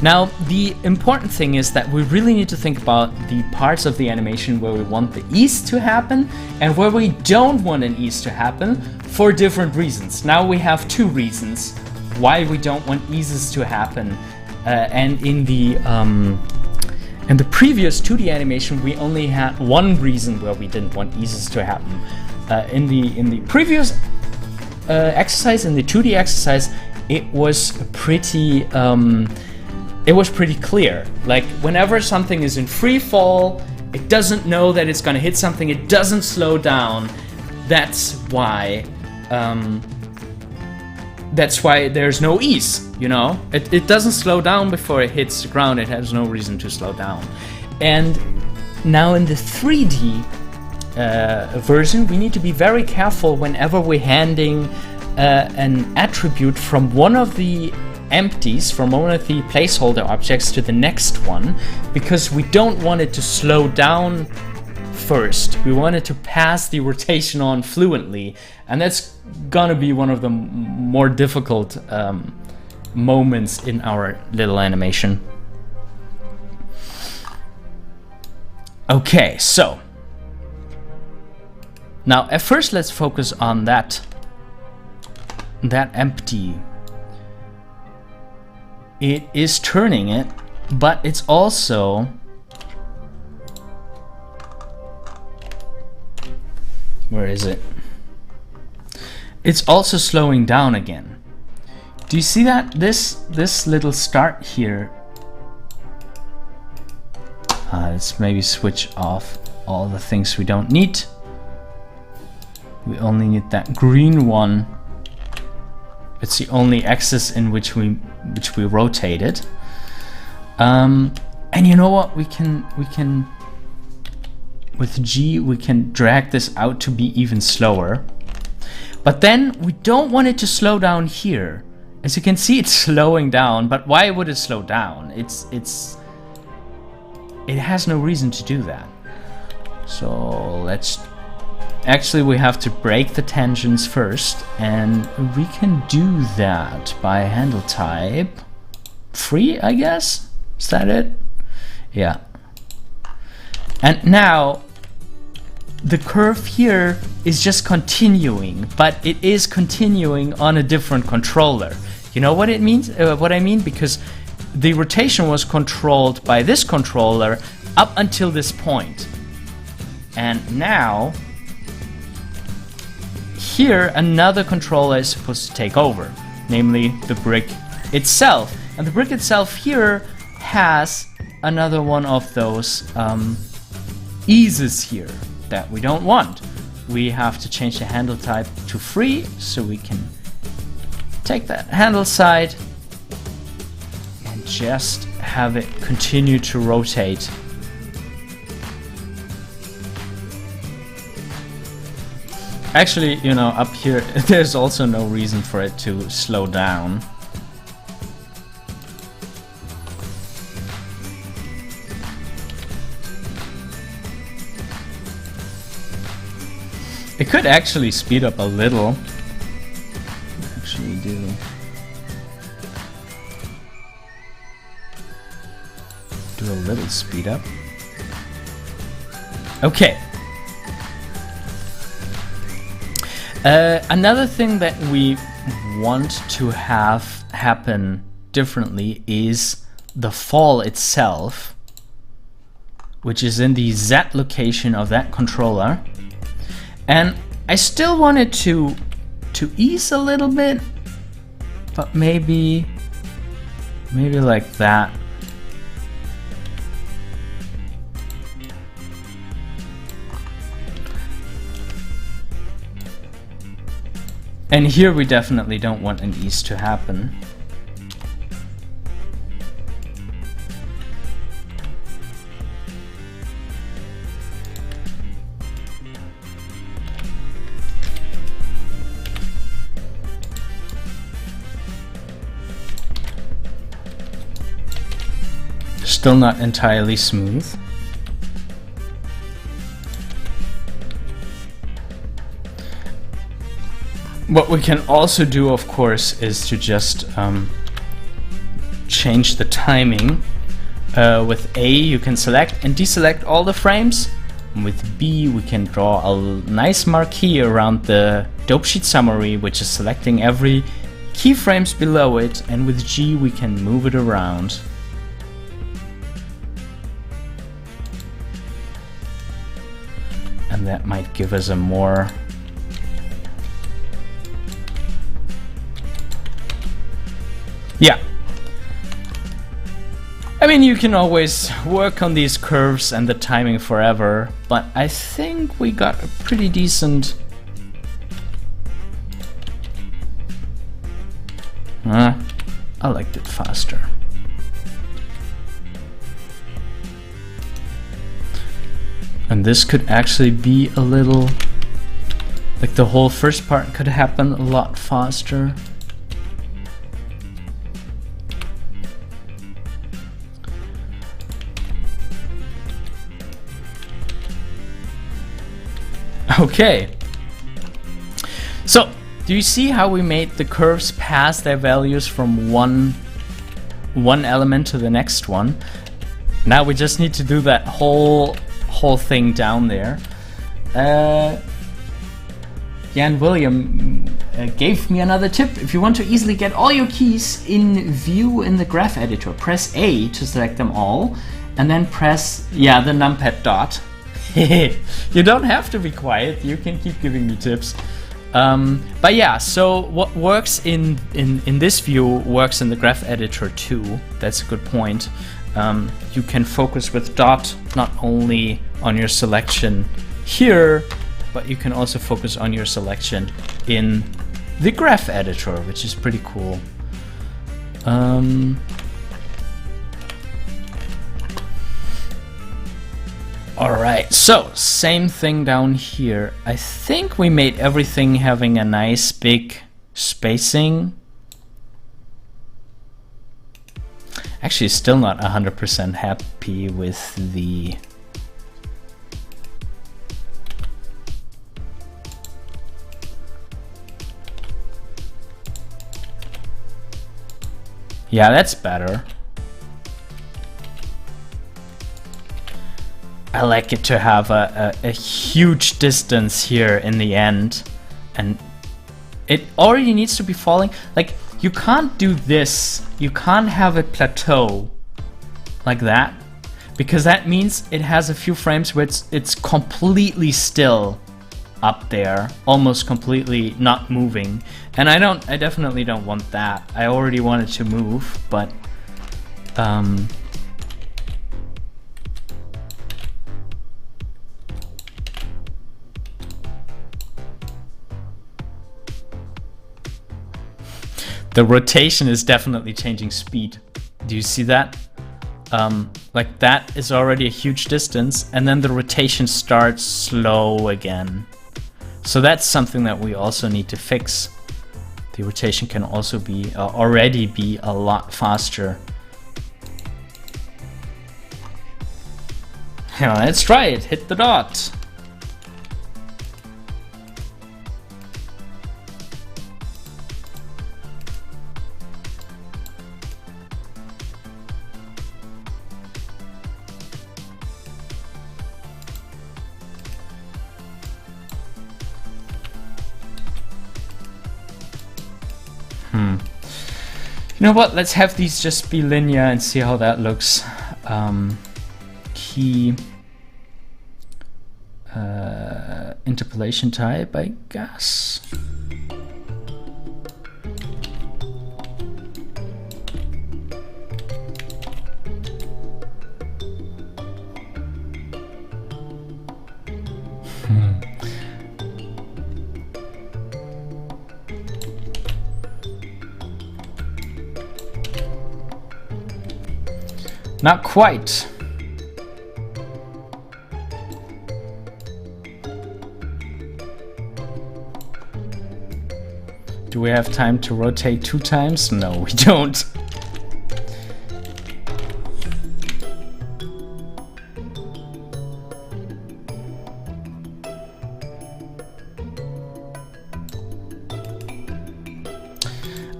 Now, the important thing is that we really need to think about the parts of the animation where we want the ease to happen and where we don't want an ease to happen for different reasons. Now we have two reasons why we don't want eases to happen. And in the previous 2D animation, we only had one reason where we didn't want eases to happen. In the previous exercise, in the 2D exercise, it was pretty clear. Like, whenever something is in free fall, it doesn't know that it's gonna hit something, it doesn't slow down. That's why there's no ease, you know? It doesn't slow down before it hits the ground, it has no reason to slow down. And now in the 3D version, we need to be very careful whenever we're handing an attribute from one of the empties, from one of the placeholder objects to the next one, because we don't want it to slow down first. We want it to pass the rotation on fluently, and that's gonna be one of the more difficult moments in our little animation. Okay, so now at first let's focus on that empty. It is turning it, but it's also where is it? It's also slowing down again. Do you see that? This little start here. Let's maybe switch off all the things we don't need. We only need that green one. It's the only axis in which we rotate it. And you know what? We can with G we can drag this out to be even slower. But then we don't want it to slow down here. As you can see, it's slowing down. But why would it slow down? It has no reason to do that. So let's actually, we have to break the tangents first, and we can do that by handle type free, I guess. Is that it? Yeah. And now the curve here is just continuing, but it is continuing on a different controller. You know what it means? What I mean? Because the rotation was controlled by this controller up until this point. And now here another controller is supposed to take over, namely the brick itself. And the brick itself here has another one of those eases here that we don't want. We have to change the handle type to free, so we can take that handle side and just have it continue to rotate. Actually, you know, up here there's also no reason for it to slow down. It could actually speed up a little. Actually do. Do a little speed up. Okay. Another thing that we want to have happen differently is the fall itself, which is in the Z location of that controller. And I still want it to ease a little bit, but maybe like that. And here we definitely don't want an ease to happen. Still not entirely smooth. What we can also do, of course, is to just change the timing. With A, you can select and deselect all the frames. And with B, we can draw a nice marquee around the dope sheet summary, which is selecting every keyframes below it. And with G, we can move it around. And that might give us a more yeah. I mean, you can always work on these curves and the timing forever, but I think we got a pretty decent I liked it faster. And this could actually be a little, like the whole first part could happen a lot faster. Okay. So, do you see how we made the curves pass their values from one element to the next one? Now we just need to do that whole thing down there. Jan William gave me another tip. If you want to easily get all your keys in view in the graph editor, press A to select them all, and then press, yeah, the numpad dot. You don't have to be quiet, you can keep giving me tips. But yeah, so what works in this view works in the graph editor too. That's a good point. You can focus with dot not only on your selection here, but you can also focus on your selection in the graph editor, which is pretty cool. Alright, so same thing down here. I think we made everything having a nice big spacing. Actually, still not 100% happy with the... Yeah, that's better. I like it to have a huge distance here in the end, and it already needs to be falling. Like, you can't do this, you can't have it plateau like that, because that means it has a few frames where it's completely still up there, almost completely not moving, and I definitely don't want that. I already want it to move, but the rotation is definitely changing speed. Do you see that? Like, that is already a huge distance, and then the rotation starts slow again. So that's something that we also need to fix. The rotation can also be already be a lot faster. Yeah, let's try it. Hit the dot. You know what, let's have these just be linear and see how that looks. Key interpolation type, I guess. Not quite. Do we have time to rotate 2 times? No, we don't.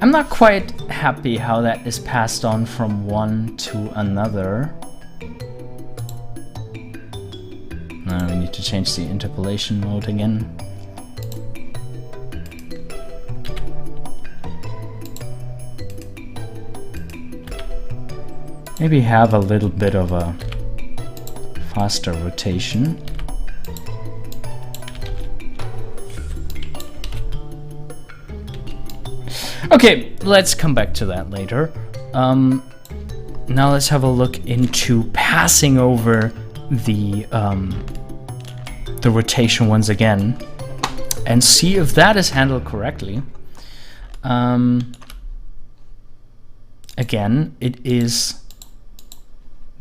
I'm not quite happy how that is passed on from one to another. Now we need to change the interpolation mode again. Maybe have a little bit of a faster rotation. Okay, let's come back to that later. Now let's have a look into passing over the rotation once again and see if that is handled correctly. Again, it is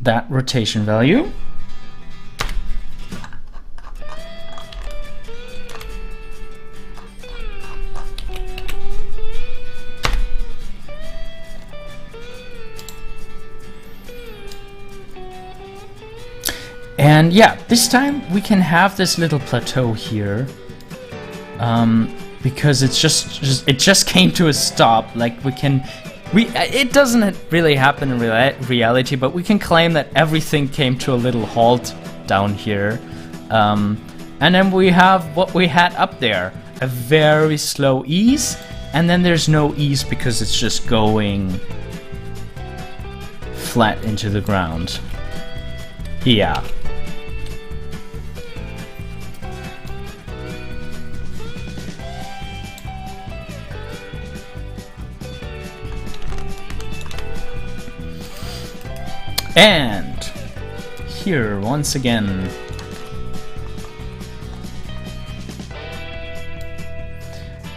that rotation value. And yeah, this time we can have this little plateau here, because it just came to a stop. Like, it doesn't really happen in reality, but we can claim that everything came to a little halt down here, and then we have what we had up there, a very slow ease, and then there's no ease because it's just going flat into the ground. Yeah. And here, once again,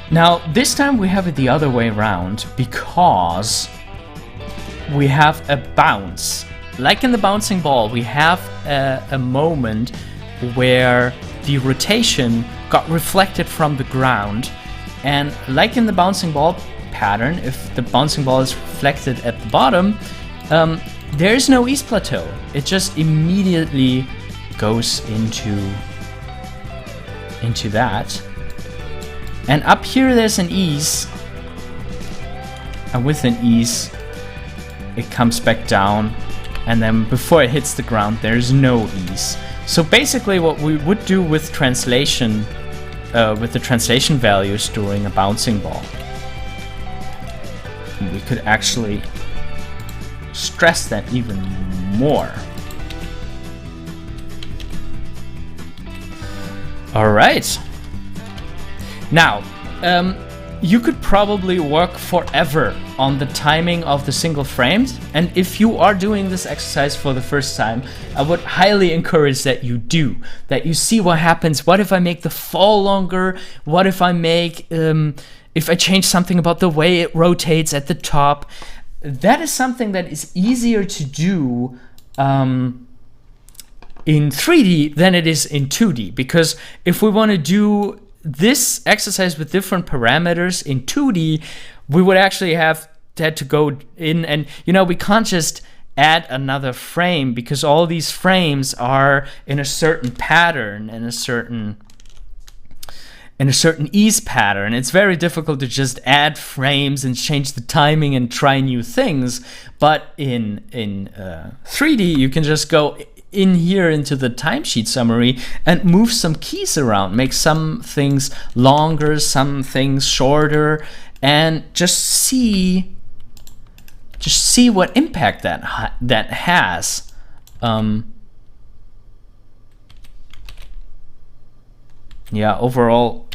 Now, this time we have it the other way around because we have a bounce. Like in the bouncing ball, we have a moment where the rotation got reflected from the ground. And like in the bouncing ball pattern, if the bouncing ball is reflected at the bottom, there is no ease plateau. It just immediately goes into that. And up here there's an ease, and with an ease it comes back down, and then before it hits the ground there's no ease. So basically what we would do with translation, with the translation values during a bouncing ball, we could actually stress that even more. All right. Now, you could probably work forever on the timing of the single frames, and if you are doing this exercise for the first time, I would highly encourage that you see what happens. What if I make the fall longer? What if I make, if I change something about the way it rotates at the top? That is something that is easier to do in 3D than it is in 2D, because if we want to do this exercise with different parameters in 2D, we would actually have to go in and, we can't just add another frame because all these frames are in a certain pattern and a certain ease pattern. It's very difficult to just add frames and change the timing and try new things. But in 3D, you can just go in here into the timesheet summary and move some keys around, make some things longer, some things shorter, and just see what impact that has. Yeah, overall,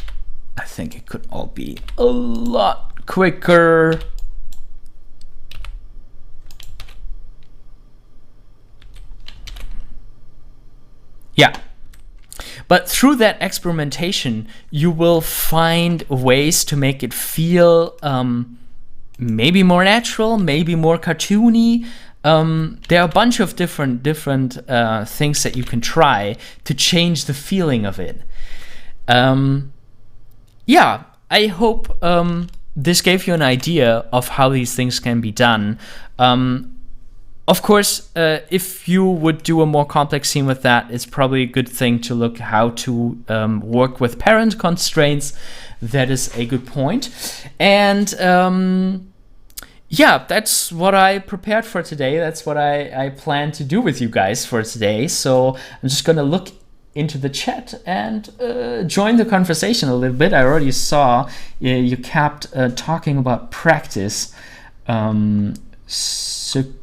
I think it could all be a lot quicker. Yeah, but through that experimentation, you will find ways to make it feel maybe more natural, maybe more cartoony. There are a bunch of different things that you can try to change the feeling of it. Yeah, I hope this gave you an idea of how these things can be done. Of course, if you would do a more complex scene with that, it's probably a good thing to look how to work with parent constraints. That is a good point. And yeah, that's what I prepared for today. That's what I plan to do with you guys for today. So I'm just going to look into the chat and join the conversation a little bit. I already saw you kept talking about practice.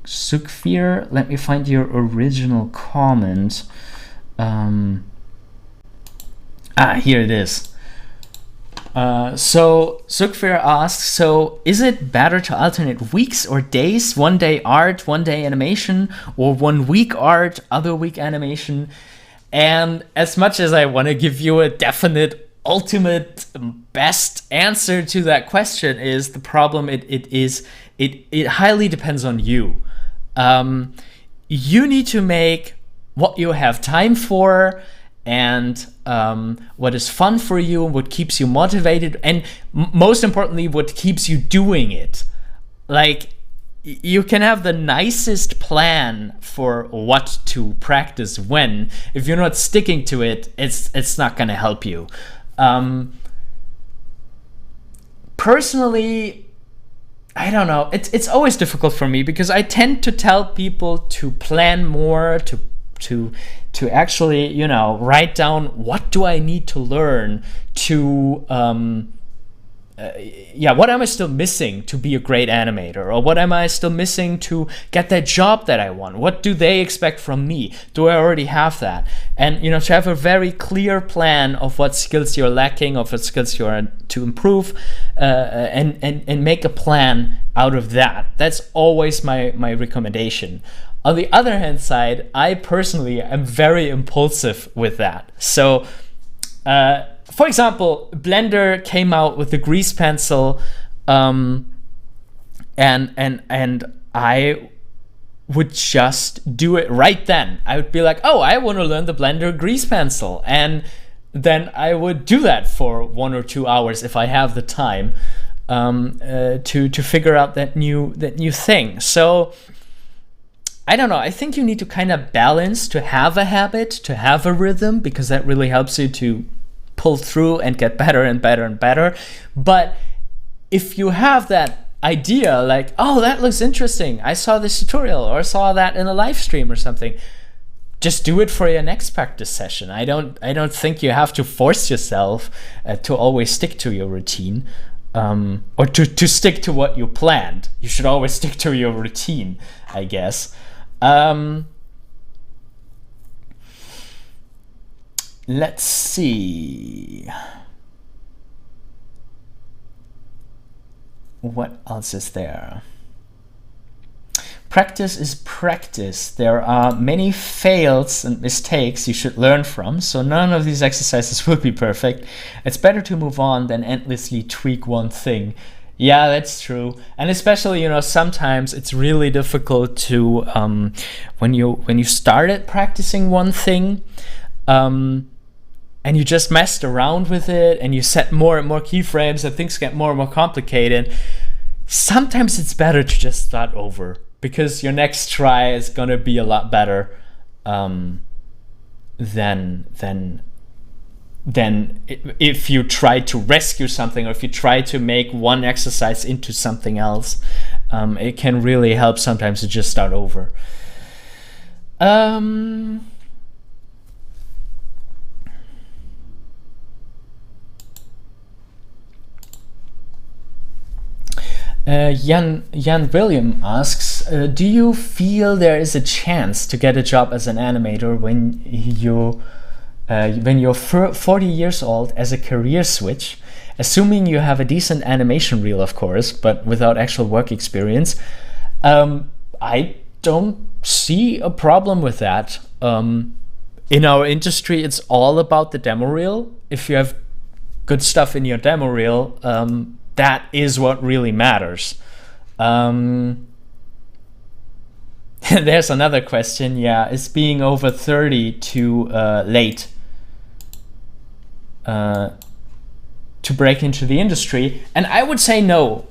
Sukfir, let me find your original comment. Here it is. So Sukfir asks, so is it better to alternate weeks or days? 1 day art, 1 day animation, or 1 week art, other week animation? And as much as I want to give you a definite ultimate best answer to that question, is the problem it highly depends on you. You need to make what you have time for and what is fun for you and what keeps you motivated, and most importantly, what keeps you doing it. Like, you can have the nicest plan for what to practice when. If you're not sticking to it, it's not going to help you. Personally, I don't know. It's always difficult for me because I tend to tell people to plan more, to actually, write down what do I need to learn to what am I still missing to be a great animator, or what am I still missing to get that job that I want? What do they expect from me? Do I already have that? And to have a very clear plan of what skills you're lacking, of what skills you are to improve, and make a plan out of that. That's always my recommendation. On the other hand side, I personally am very impulsive with that. So for example, Blender came out with the grease pencil, and I would just do it right then. I would be like, oh, I want to learn the Blender grease pencil, and then I would do that for 1 or 2 hours if I have the time, to figure out that new thing. So I don't know. I think you need to kind of balance, to have a habit, to have a rhythm, because that really helps you to pull through and get better and better and better. But if you have that idea, like, oh, that looks interesting, I saw this tutorial or saw that in a live stream or something, just do it for your next practice session. I don't think you have to force yourself to always stick to your routine, or to stick to what you planned. You should always stick to your routine, I guess. Let's see. What else is there? Practice is practice. There are many fails and mistakes you should learn from, so none of these exercises will be perfect. It's better to move on than endlessly tweak one thing. Yeah, that's true. And especially, sometimes it's really difficult to, when you started practicing one thing, and you just messed around with it and you set more and more keyframes and things get more and more complicated, sometimes it's better to just start over, because your next try is gonna be a lot better than if you try to rescue something, or if you try to make one exercise into something else. It can really help sometimes to just start over. Jan William asks, do you feel there is a chance to get a job as an animator when you're 40 years old as a career switch, assuming you have a decent animation reel, of course, but without actual work experience? I don't see a problem with that. In our industry, it's all about the demo reel. If you have good stuff in your demo reel, that is what really matters. There's another question. Yeah, is being over 30 too late to break into the industry? And I would say no,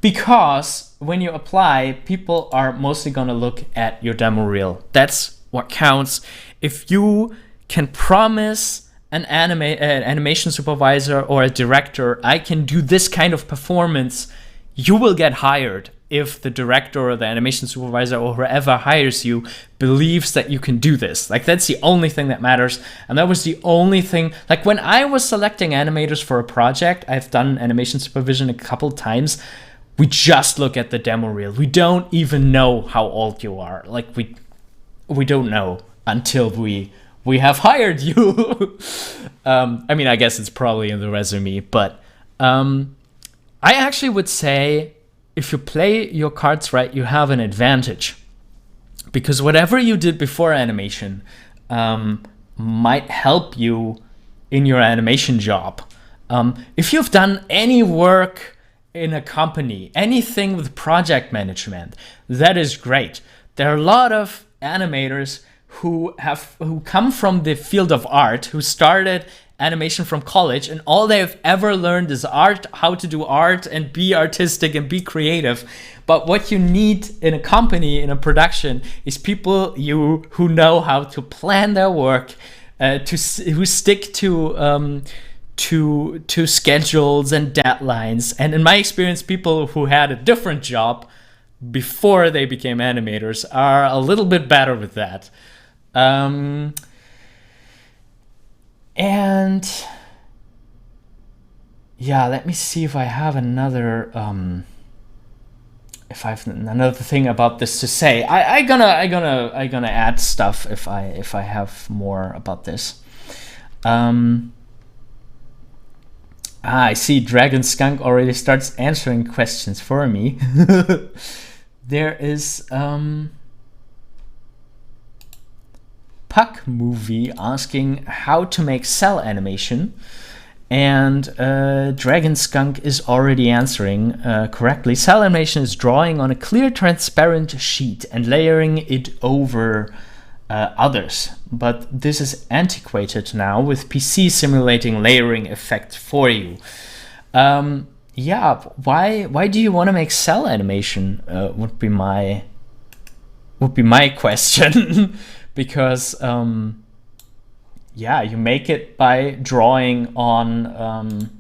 because when you apply, people are mostly going to look at your demo reel. That's what counts. If you can promise an animation supervisor or a director, I can do this kind of performance, you will get hired if the director or the animation supervisor or whoever hires you believes that you can do this. Like, that's the only thing that matters. And that was the only thing, like when I was selecting animators for a project, I've done animation supervision a couple times, we just look at the demo reel. We don't even know how old you are. Like, we don't know until we have hired you. I mean, I guess it's probably in the resume, but I actually would say if you play your cards right, you have an advantage, because whatever you did before animation might help you in your animation job. If you've done any work in a company, anything with project management, that is great. There are a lot of animators who come from the field of art, who started animation from college, and all they've ever learned is art, how to do art and be artistic and be creative. But what you need in a company, in a production, is people who know how to plan their work, who stick to schedules and deadlines. And in my experience, people who had a different job before they became animators are a little bit better with that. And yeah, let me see if I have another thing about this to say. I gonna add stuff if I have more about this. I see Dragon Skunk already starts answering questions for me. There is Puck movie asking how to make cell animation. And Dragon Skunk is already answering correctly. Cell animation is drawing on a clear, transparent sheet and layering it over others. But this is antiquated now, with PC simulating layering effect for you. Yeah, why do you want to make cell animation? Would be my question. Because yeah, you make it by drawing on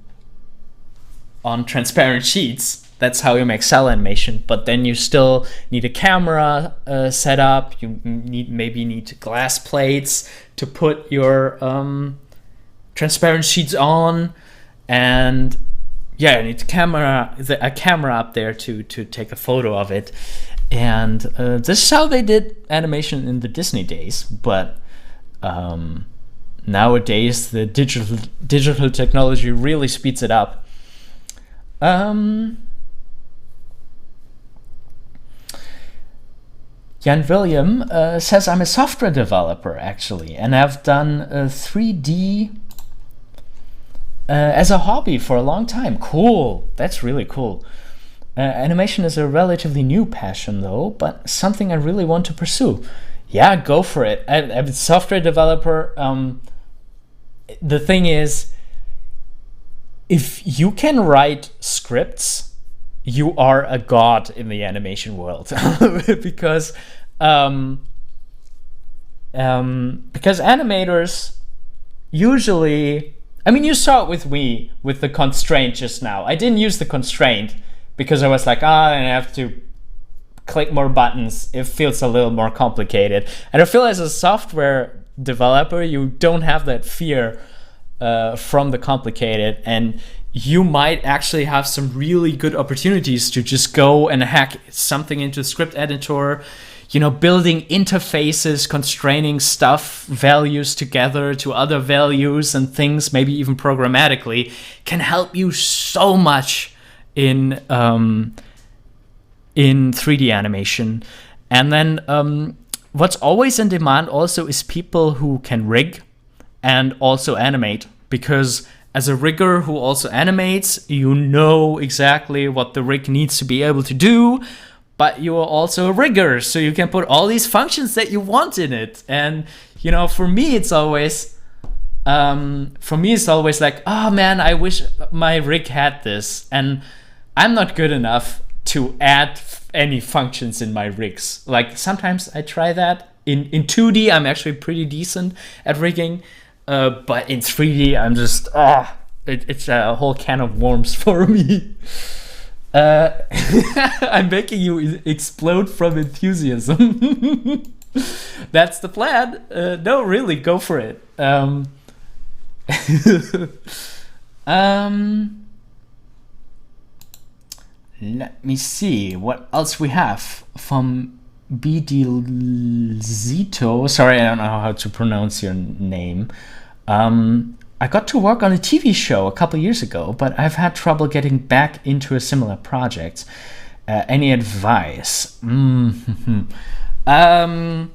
transparent sheets. That's how you make cell animation. But then you still need a camera set up. You maybe need glass plates to put your transparent sheets on, and yeah, you need a camera up there to take a photo of it. And this is how they did animation in the Disney days. But nowadays the digital technology really speeds it up. Jan William says, I'm a software developer actually, and I've done 3D as a hobby for a long time. Cool, that's really cool. Animation is a relatively new passion though, but something I really want to pursue. Yeah, go for it. I'm a software developer. The thing is, if you can write scripts, you are a god in the animation world. because animators usually, I mean, you saw it with me with the constraint just now. I didn't use the constraint because I was like, I have to click more buttons. It feels a little more complicated. And I feel as a software developer, you don't have that fear from the complicated, and you might actually have some really good opportunities to just go and hack something into a script editor, building interfaces, constraining stuff, values together to other values and things, maybe even programmatically, can help you so much in 3D animation. And then what's always in demand also is people who can rig and also animate, because as a rigger who also animates, you know exactly what the rig needs to be able to do, but you are also a rigger, so you can put all these functions that you want in it. And for me it's always like, oh man, I wish my rig had this, and I'm not good enough to add any functions in my rigs. Like sometimes I try that in 2D. I'm actually pretty decent at rigging, but in 3D I'm just it's a whole can of worms for me. I'm making you explode from enthusiasm. That's the plan. No, really, go for it. Let me see what else we have from Bidilzito. Sorry, I don't know how to pronounce your name. I got to work on a TV show a couple years ago, but I've had trouble getting back into a similar project. Any advice? Yeah, I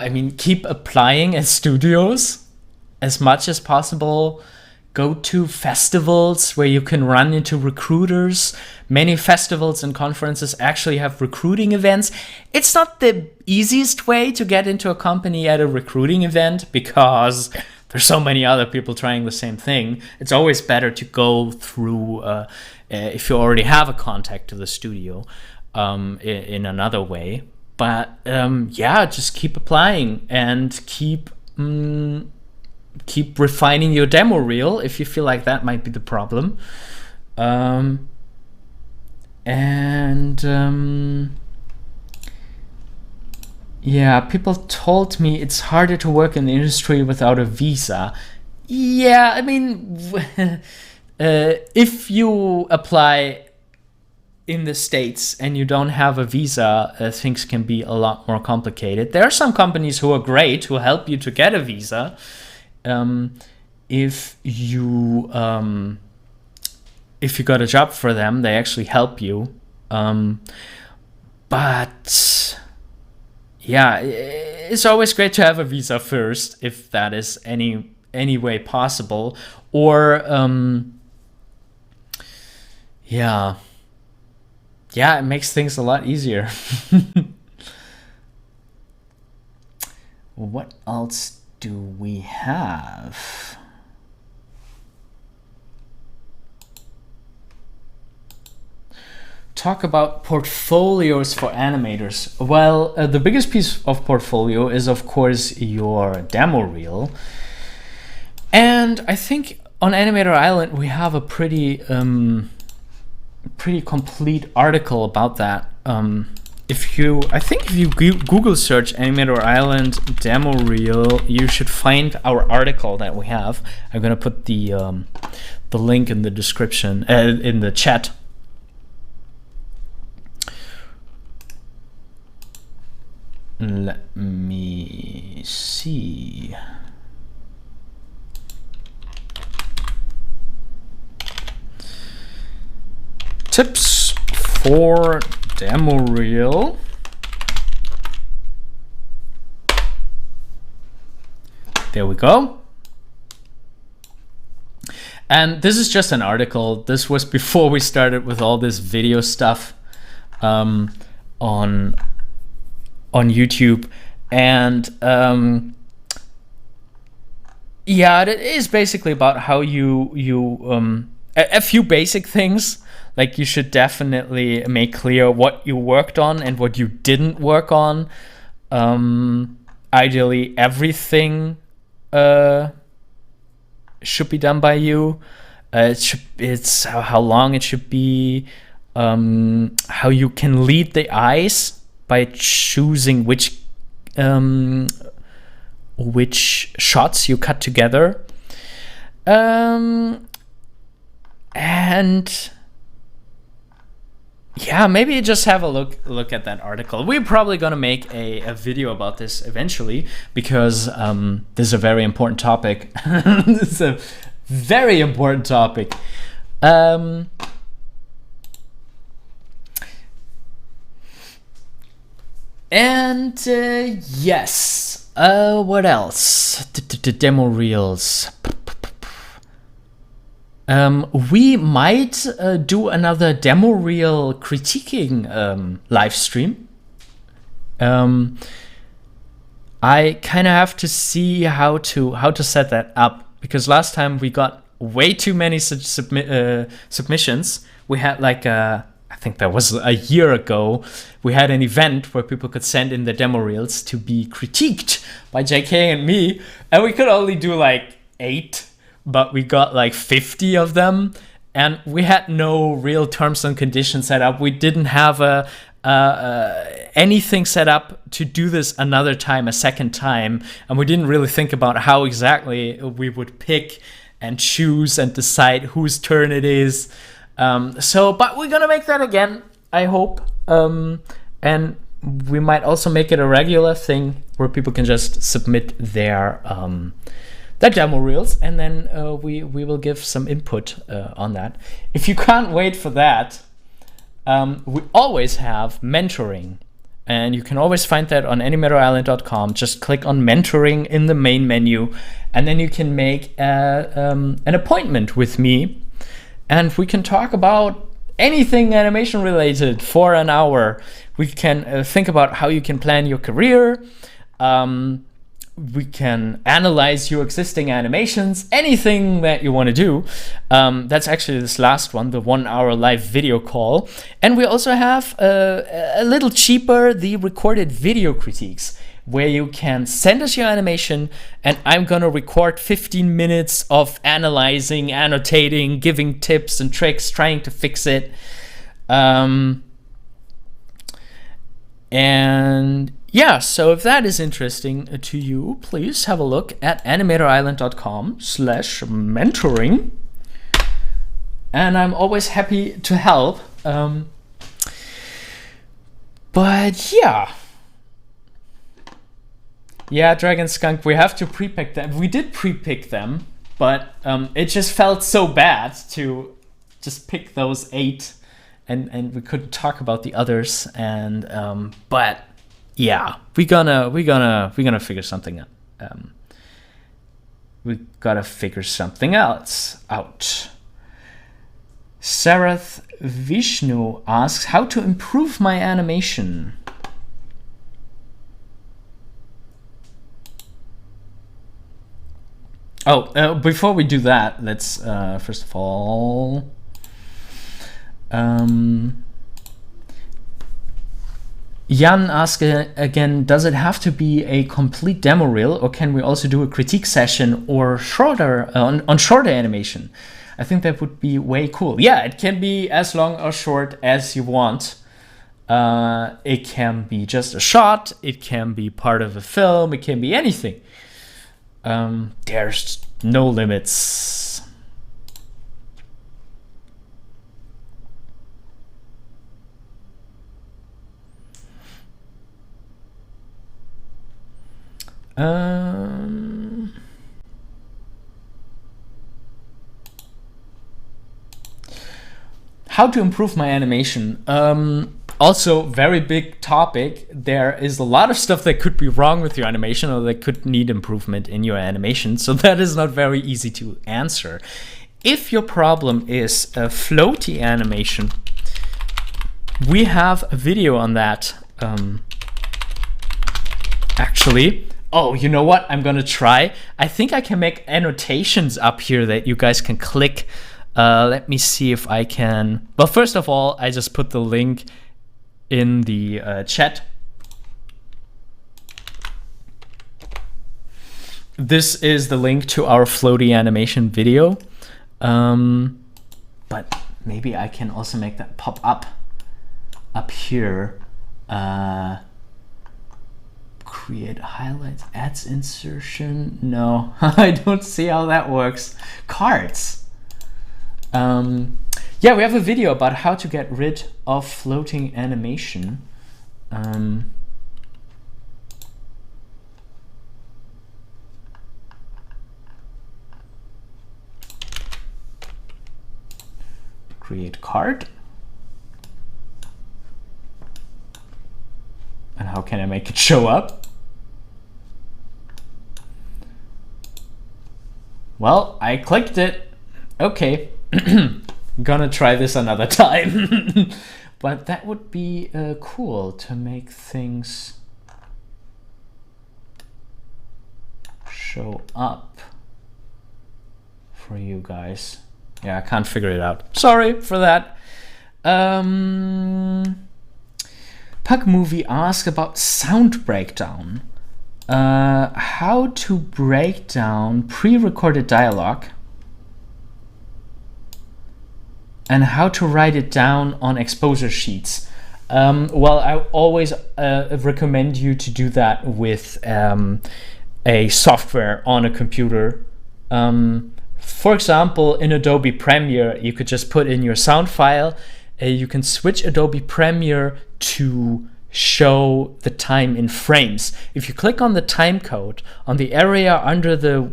mean, keep applying at studios as much as possible. Go to festivals where you can run into recruiters. Many festivals and conferences actually have recruiting events. It's not the easiest way to get into a company at a recruiting event because there's so many other people trying the same thing. It's always better to go through, if you already have a contact to the studio, in another way. But yeah, just keep applying and keep refining your demo reel if you feel like that might be the problem. Yeah, people told me it's harder to work in the industry without a visa. Yeah, I mean, if you apply in the States and you don't have a visa, things can be a lot more complicated. There are some companies who are great, who help you to get a visa. If you got a job for them, they actually help you. But yeah, it's always great to have a visa first, if that is any way possible. Or yeah, it makes things a lot easier. What else do we have? Talk about portfolios for animators. Well, the biggest piece of portfolio is, of course, your demo reel. And I think on Animator Island we have a pretty complete article about that. If you Google search Animator Island demo reel, you should find our article that we have. I'm gonna put the link in the description, in the chat. Let me see. Tips for demo reel. There we go. And this is just an article. This was before we started with all this video stuff on YouTube. And yeah, it is basically about how you a few basic things. Like, you should definitely make clear what you worked on and what you didn't work on. Ideally, everything should be done by you. It's how long it should be, how you can lead the eyes by choosing which shots you cut together, and yeah, maybe just have a look at that article. We're probably gonna make a video about this eventually, because this is a very important topic. This is a very important topic. And yes, what else? Demo reels. We might do another demo reel critiquing live stream. I kind of have to see how to set that up, because last time we got way too many submissions. We had like I think that was a year ago, we had an event where people could send in their demo reels to be critiqued by JK and me, and we could only do like 8, but we got like 50 of them, and we had no real terms and conditions set up. We didn't have anything set up to do this another time, a second time, and we didn't really think about how exactly we would pick and choose and decide whose turn it is. But we're gonna make that again, I hope, and we might also make it a regular thing where people can just submit their demo reels, and then we will give some input on that. If you can't wait for that, we always have mentoring, and you can always find that on animatorisland.com. Just click on mentoring in the main menu, and then you can make an appointment with me, and we can talk about anything animation related for an hour. We can think about how you can plan your career. We can analyze your existing animations, anything that you want to do. That's actually this last one, the 1 hour live video call. And we also have a little cheaper, the recorded video critiques, where you can send us your animation, and I'm gonna record 15 minutes of analyzing, annotating, giving tips and tricks, trying to fix it. And yeah, so if that is interesting to you, please have a look at animatorisland.com/mentoring. And I'm always happy to help. But yeah, Dragon Skunk, we have to pre-pick them. We did pre-pick them, but it just felt so bad to just pick those 8, and we couldn't talk about the others. And but yeah, we're gonna figure something out. We gotta figure something else out. Sarath Vishnu asks how to improve my animation. Oh, before we do that, let's first of all Jan asks again, does it have to be a complete demo reel, or can we also do a critique session or shorter on shorter animation? I think that would be way cool. Yeah, it can be as long or short as you want. It can be just a shot, it can be part of a film, it can be anything. There's no limits. How to improve my animation. Also, very big topic. There is a lot of stuff that could be wrong with your animation, or that could need improvement in your animation. So that is not very easy to answer. If your problem is a floaty animation, we have a video on that. Actually, oh, you know what? I'm gonna try. I think I can make annotations up here that you guys can click. Let me see if I can. Well, first of all, I just put the link in the chat. This is the link to our floaty animation video. But maybe I can also make that pop up here. Create highlights, ads insertion. No, I don't see how that works. Cards. Yeah, we have a video about how to get rid of floating animation. Create card. And how can I make it show up? Well, I clicked it. Okay. Gonna try this another time. But that would be cool to make things show up for you guys. Yeah, I can't figure it out. Sorry for that. Pug Movie asked about sound breakdown. How to break down pre-recorded dialogue and how to write it down on exposure sheets. Well, I always recommend you to do that with a software on a computer. For example, in Adobe Premiere, you could just put in your sound file. You can switch Adobe Premiere to show the time in frames. If you click on the time code on the area under the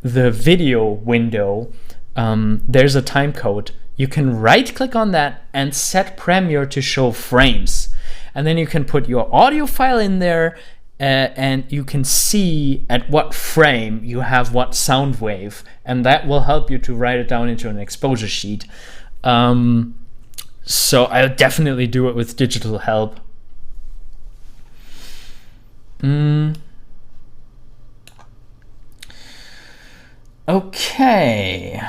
video window, there's a time code. You can right click on that and set Premiere to show frames. And then you can put your audio file in there and you can see at what frame you have what sound wave. And that will help you to write it down into an exposure sheet. So I'll definitely do it with digital help. Okay.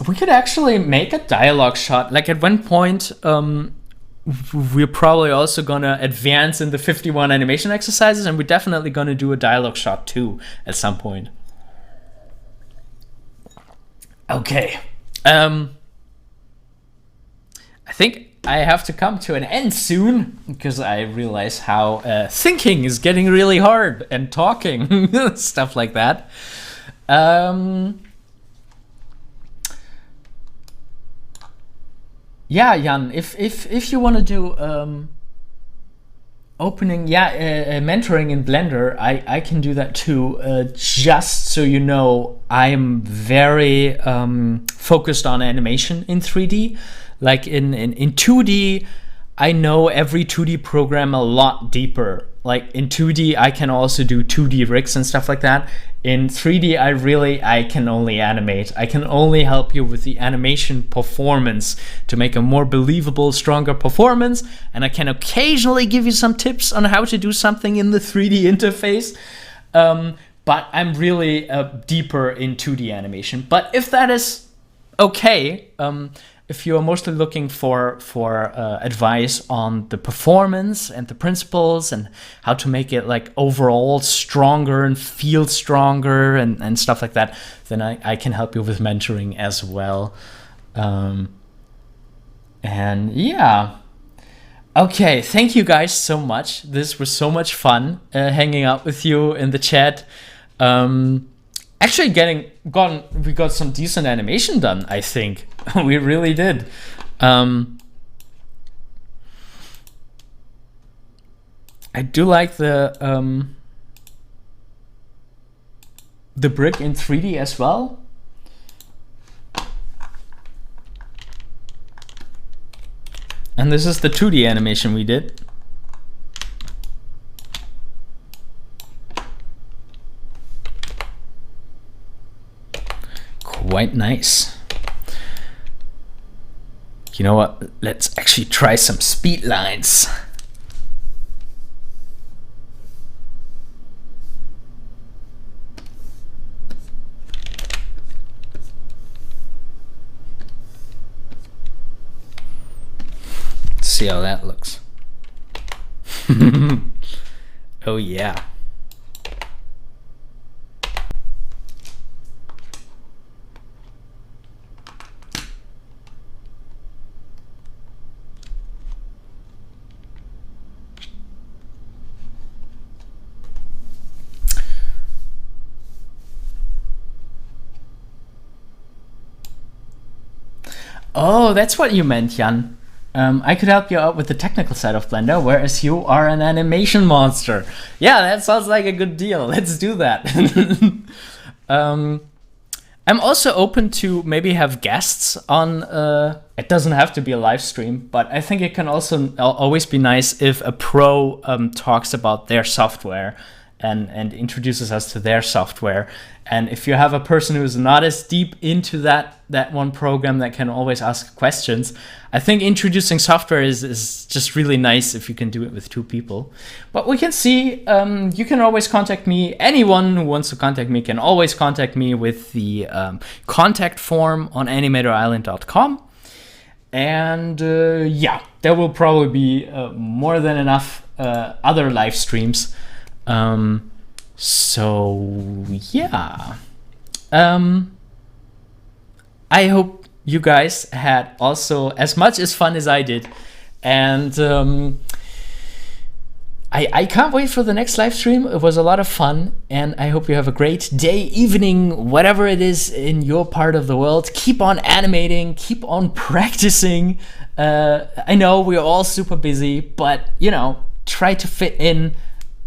We could actually make a dialogue shot. Like at one point, we're probably also gonna advance in the 51 animation exercises, and we're definitely gonna do a dialogue shot too at some point. Okay. I think I have to come to an end soon because I realize how thinking is getting really hard and talking, stuff like that. Yeah, Jan, if you want to do opening, mentoring in Blender, I can do that too. Just so you know, I'm very focused on animation in 3D. Like in 2D, I know every 2D program a lot deeper. Like in 2D, I can also do 2D rigs and stuff like that. In 3D, I can only animate. I can only help you with the animation performance to make a more believable, stronger performance. And I can occasionally give you some tips on how to do something in the 3D interface. But I'm really deeper in 2D animation. But if that is okay, if you are mostly looking for advice on the performance and the principles and how to make it like overall stronger and feel stronger and stuff like that, then I can help you with mentoring as well. And yeah. Okay, thank you guys so much. This was so much fun hanging out with you in the chat. Actually we got some decent animation done, I think. We really did. I do like the brick in 3D as well. And this is the 2D animation we did. Quite nice. You know what? Let's actually try some speed lines. Let's see how that looks. Oh yeah. Oh, that's what you meant, Jan. I could help you out with the technical side of Blender, whereas you are an animation monster. Yeah, that sounds like a good deal. Let's do that. I'm also open to maybe have guests on. It doesn't have to be a live stream, but I think it can also always be nice if a pro talks about their software and introduces us to their software. And if you have a person who is not as deep into that one program that can always ask questions, I think introducing software is just really nice if you can do it with two people. But we can see, you can always contact me. Anyone who wants to contact me can always contact me with the contact form on animatorisland.com. And yeah, there will probably be more than enough other live streams. So yeah, I hope you guys had also as much as fun as I did, and I can't wait for the next live stream. It was a lot of fun, and I hope you have a great day, evening, whatever it is in your part of the world. Keep on animating, keep on practicing. I know we're all super busy, but you know, try to fit in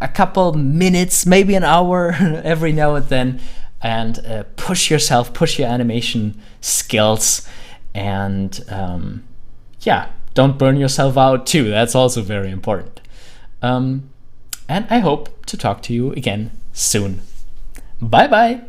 a couple minutes, maybe an hour every now and then, and push yourself, push your animation skills, and yeah, don't burn yourself out too. That's also very important. And I hope to talk to you again soon. Bye bye.